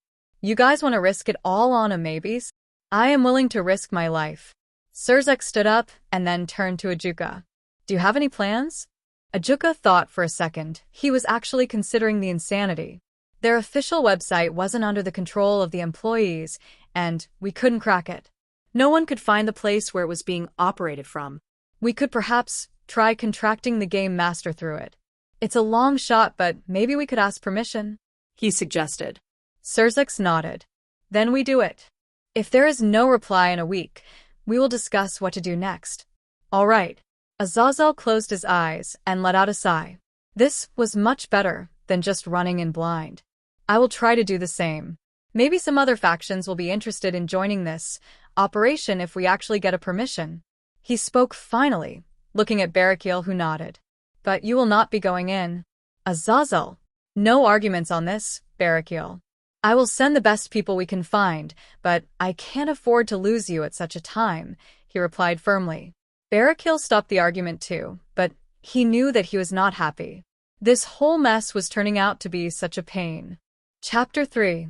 Speaker 1: You guys want to risk it all on a maybes? I am willing to risk my life. Surzex stood up and then turned to Ajuka. Do you have any plans? Ajuka thought for a second. He was actually considering the insanity. Their official website wasn't under the control of the employees, and we couldn't crack it.
Speaker 2: No one could find the place where it was being operated from.
Speaker 1: We could perhaps try contracting the game master through it. It's a long shot, but maybe we could ask permission,
Speaker 2: he suggested.
Speaker 1: Surzex nodded. Then we do it. If there is no reply in a week, we will discuss what to do next. All right. Azazel closed his eyes and let out a sigh. This was much better than just running in blind. I will try to do the same. Maybe some other factions will be interested in joining this operation if we actually get a permission. He spoke finally, looking at Barakiel, who nodded. But you will not be going in. Azazel. No arguments on this, Barakiel. I will send the best people we can find, but I can't afford to lose you at such a time, he replied firmly. Barakiel stopped the argument too, but he knew that he was not happy. This whole mess was turning out to be such a pain. Chapter 3,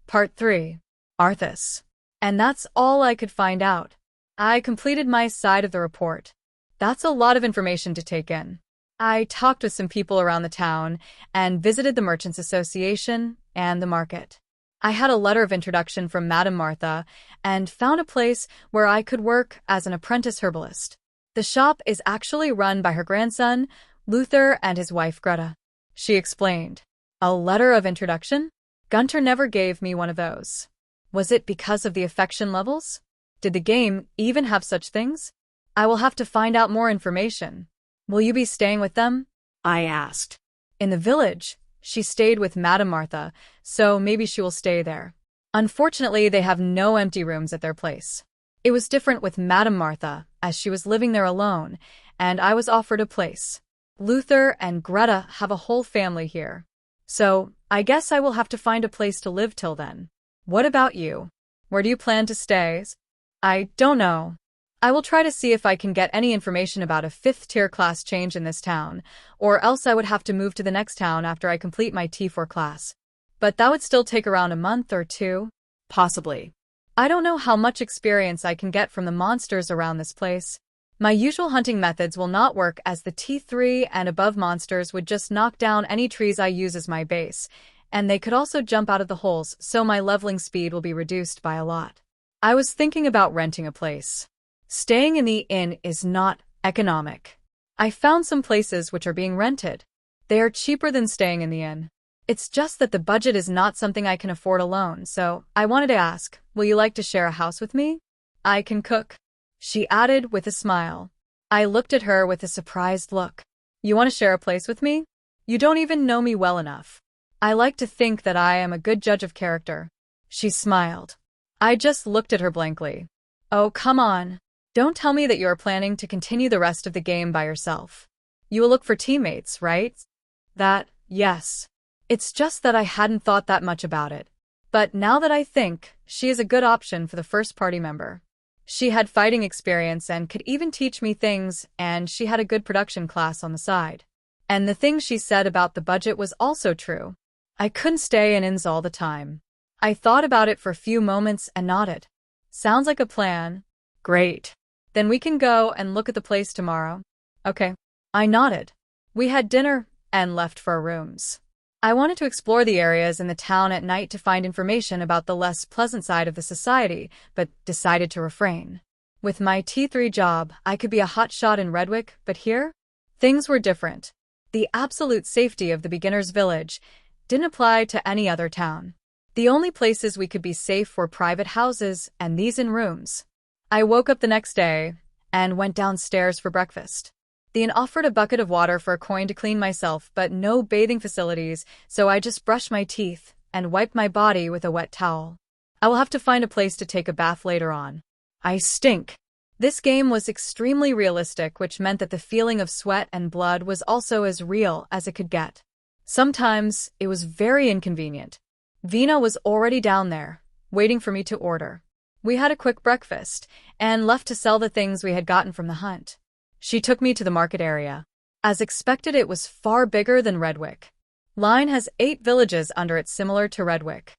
Speaker 1: Part 3, Arthas. And that's all I could find out. I completed my side of the report. That's a lot of information to take in. I talked with some people around the town and visited the Merchants Association and the market. I had a letter of introduction from Madame Martha and found a place where I could work as an apprentice herbalist. The shop is actually run by her grandson, Luther, and his wife Greta, she explained. A letter of introduction? Gunter never gave me one of those. Was it because of the affection levels? Did the game even have such things? I will have to find out more information. Will you be staying with them?
Speaker 2: I asked.
Speaker 1: In the village, she stayed with Madame Martha, so maybe she will stay there. Unfortunately, they have no empty rooms at their place. It was different with Madame Martha, as she was living there alone, and I was offered a place. Luther and Greta have a whole family here. So, I guess I will have to find a place to live till then. What about you? Where do you plan to stay? I don't know. I will try to see if I can get any information about a 5th-tier class change in this town, or else I would have to move to the next town after I complete my T4 class. But that would still take around a month or two.
Speaker 2: Possibly.
Speaker 1: I don't know how much experience I can get from the monsters around this place. My usual hunting methods will not work, as the T3 and above monsters would just knock down any trees I use as my base, and they could also jump out of the holes, so my leveling speed will be reduced by a lot. I was thinking about renting a place. Staying in the inn is not economic. I found some places which are being rented. They are cheaper than staying in the inn. It's just that the budget is not something I can afford alone, so I wanted to ask, will you like to share a house with me? I can cook, she added with a smile. I looked at her with a surprised look. You want to share a place with me? You don't even know me well enough. I like to think that I am a good judge of character. She smiled. I just looked at her blankly. Oh, come on. Don't tell me that you are planning to continue the rest of the game by yourself. You will look for teammates, right? Yes. It's just that I hadn't thought that much about it. But now that I think, she is a good option for the first party member. She had fighting experience and could even teach me things, and she had a good production class on the side. And the thing she said about the budget was also true. I couldn't stay in inns all the time. I thought about it for a few moments and nodded. Sounds like a plan. Great. Then we can go and look at the place tomorrow. Okay. I nodded. We had dinner and left for our rooms. I wanted to explore the areas in the town at night to find information about the less pleasant side of the society, but decided to refrain. With my T3 job, I could be a hotshot in Redwick, but here? Things were different. The absolute safety of the beginner's village didn't apply to any other town. The only places we could be safe were private houses, and these in rooms. I woke up the next day and went downstairs for breakfast. The inn offered a bucket of water for a coin to clean myself, but no bathing facilities, so I just brushed my teeth and wiped my body with a wet towel. I will have to find a place to take a bath later on. I stink. This game was extremely realistic, which meant that the feeling of sweat and blood was also as real as it could get. Sometimes it was very inconvenient. Vena was already down there, waiting for me to order. We had a quick breakfast and left to sell the things we had gotten from the hunt. She took me to the market area. As expected, it was far bigger than Redwick. Line has 8 villages under it, similar to Redwick.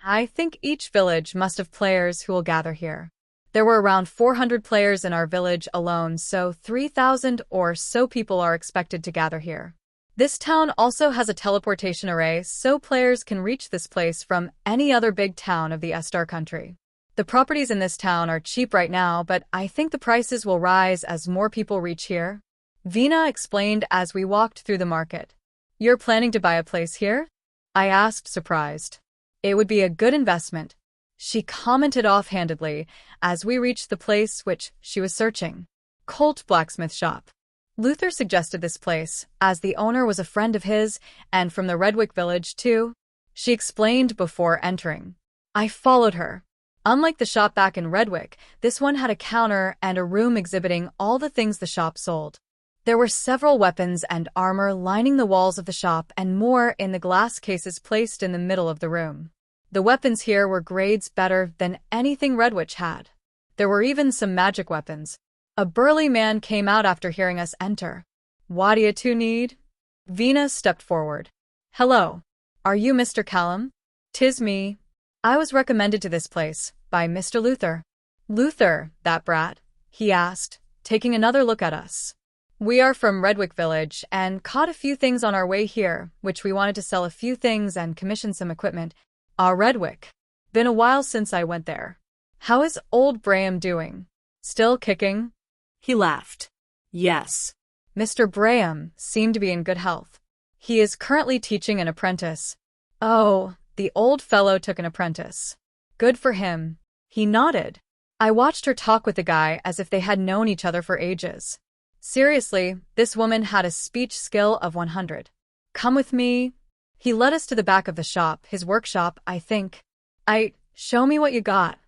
Speaker 1: I think each village must have players who will gather here. There were around 400 players in our village alone, so 3,000 or so people are expected to gather here. This town also has a teleportation array, so players can reach this place from any other big town of the Estar country. The properties in this town are cheap right now, but I think the prices will rise as more people reach here. Vena explained as we walked through the market. You're planning to buy a place here? I asked, surprised. It would be a good investment, she commented offhandedly as we reached the place which she was searching. Colt Blacksmith Shop. Luther suggested this place, as the owner was a friend of his and from the Redwick village too, she explained before entering. I followed her. Unlike the shop back in Redwick, this one had a counter and a room exhibiting all the things the shop sold. There were several weapons and armor lining the walls of the shop and more in the glass cases placed in the middle of the room. The weapons here were grades better than anything Redwick had. There were even some magic weapons. A burly man came out after hearing us enter. What do you two need? Vena stepped forward. Hello. Are you Mr. Callum? 'Tis me. I was recommended to this place by Mr. Luther. Luther, that brat? He asked, taking another look at us. We are from Redwick Village and caught a few things on our way here, which we wanted to sell a few things and commission some equipment. Redwick. Been a while since I went there. How is old Braham doing? Still kicking?
Speaker 2: He laughed. Yes.
Speaker 1: Mr. Braham seemed to be in good health. He is currently teaching an apprentice. Oh, the old fellow took an apprentice. Good for him. He nodded. I watched her talk with the guy as if they had known each other for ages. Seriously, this woman had a speech skill of 100. Come with me. He led us to the back of the shop, his workshop, I think. Show me what you got.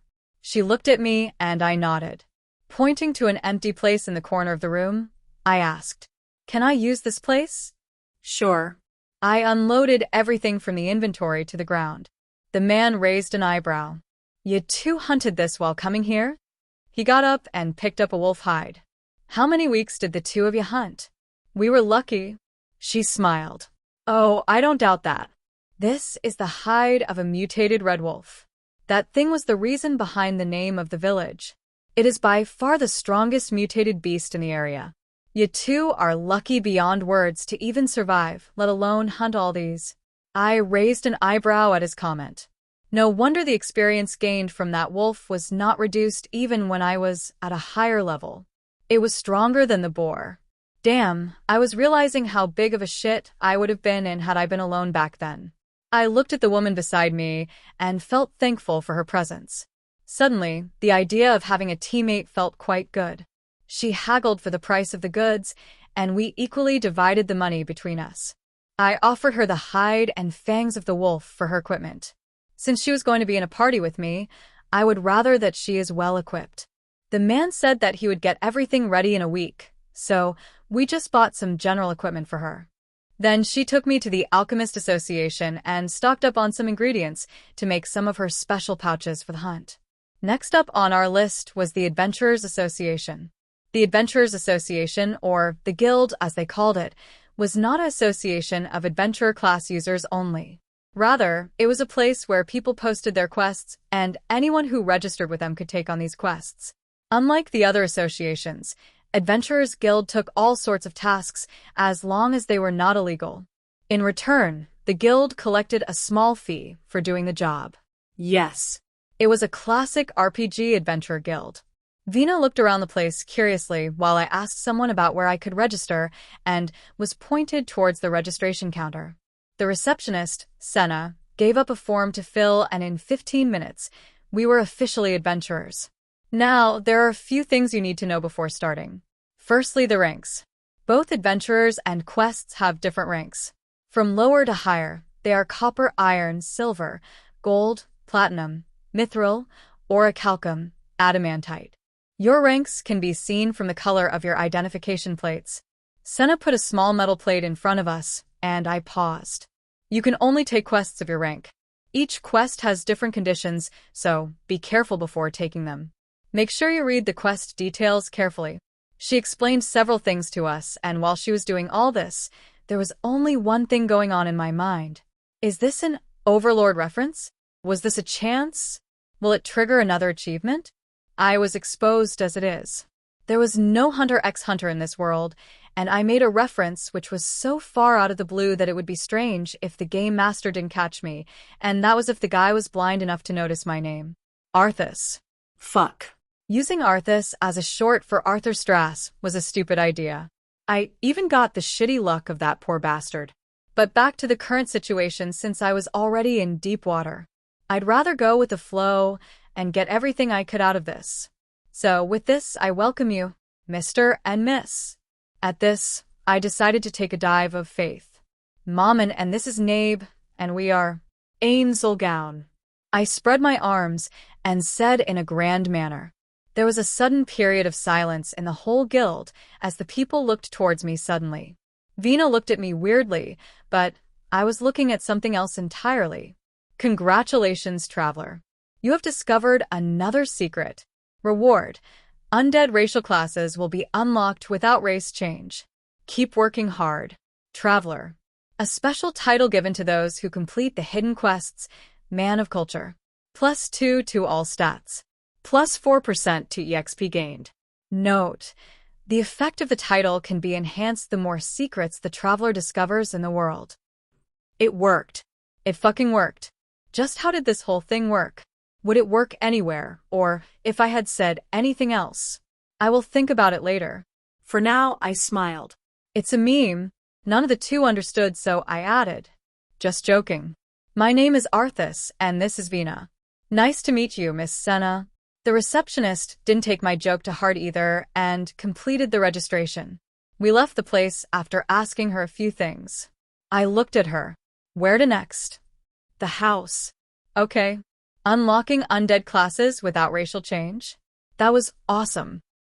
Speaker 1: She looked at me and I nodded. Pointing to an empty place in the corner of the room, I asked, Can I use this place?
Speaker 2: Sure.
Speaker 1: I unloaded everything from the inventory to the ground. The man raised an eyebrow. You two hunted this while coming here? He got up and picked up a wolf hide. How many weeks did the two of you hunt? We were lucky. She smiled. Oh, I don't doubt that. This is the hide of a mutated red wolf. That thing was the reason behind the name of the village. It is by far the strongest mutated beast in the area. You two are lucky beyond words to even survive, let alone hunt all these. I raised an eyebrow at his comment. No wonder the experience gained from that wolf was not reduced even when I was at a higher level. It was stronger than the boar. Damn, I was realizing how big of a shit I would have been in had I been alone back then. I looked at the woman beside me and felt thankful for her presence. Suddenly, the idea of having a teammate felt quite good. She haggled for the price of the goods, and we equally divided the money between us. I offered her the hide and fangs of the wolf for her equipment. Since she was going to be in a party with me, I would rather that she is well equipped. The man said that he would get everything ready in a week, so we just bought some general equipment for her. Then she took me to the Alchemist Association and stocked up on some ingredients to make some of her special pouches for the hunt. Next up on our list was the Adventurers Association. The Adventurers Association, or the Guild as they called it, was not an association of adventurer class users only. Rather, it was a place where people posted their quests and anyone who registered with them could take on these quests. Unlike the other associations, Adventurers Guild took all sorts of tasks as long as they were not illegal. In return, the guild collected a small fee for doing the job.
Speaker 2: Yes.
Speaker 1: It was a classic RPG adventure guild. Vena looked around the place curiously while I asked someone about where I could register and was pointed towards the registration counter. The receptionist, Senna, gave up a form to fill, and in 15 minutes, we were officially adventurers. Now, there are a few things you need to know before starting. Firstly, the ranks. Both adventurers and quests have different ranks. From lower to higher, they are copper, iron, silver, gold, platinum, mithril, orichalcum, adamantite. Your ranks can be seen from the color of your identification plates. Senna put a small metal plate in front of us, and I paused. You can only take quests of your rank. Each quest has different conditions, so be careful before taking them. Make sure you read the quest details carefully. She explained several things to us, and while she was doing all this, there was only one thing going on in my mind. Is this an Overlord reference? Was this a chance? Will it trigger another achievement? I was exposed as it is. There was no Hunter x Hunter in this world, and I made a reference which was so far out of the blue that it would be strange if the game master didn't catch me, and that was if the guy was blind enough to notice my name. Arthas.
Speaker 2: Fuck.
Speaker 1: Using Arthas as a short for Arthur Strass was a stupid idea. I even got the shitty luck of that poor bastard. But back to the current situation, since I was already in deep water. I'd rather go with the flow and get everything I could out of this. So with this, I welcome you, Mr. and Miss. At this, I decided to take a dive of faith. Mommin, and this is Nabe, and we are Ainslgown. I spread my arms and said in a grand manner. There was a sudden period of silence in the whole guild as the people looked towards me suddenly. Vena looked at me weirdly, but I was looking at something else entirely. Congratulations, traveler. You have discovered another secret. Reward. Undead racial classes will be unlocked without race change. Keep working hard. Traveler. A special title given to those who complete the hidden quests, Man of Culture. +2 to all stats. +4% to EXP gained. Note. The effect of the title can be enhanced the more secrets the traveler discovers in the world. It worked. It fucking worked. Just how did this whole thing work? Would it work anywhere, or if I had said anything else? I will think about it later.
Speaker 2: For now, I smiled.
Speaker 1: It's a meme. None of the two understood, so I added. Just joking. My name is Arthas, and this is Vena. Nice to meet you, Miss Senna. The receptionist didn't take my joke to heart either and completed the registration. We left the place after asking her a few things. I looked at her. Where to next? The house. Okay. Unlocking undead classes without racial change? That was awesome.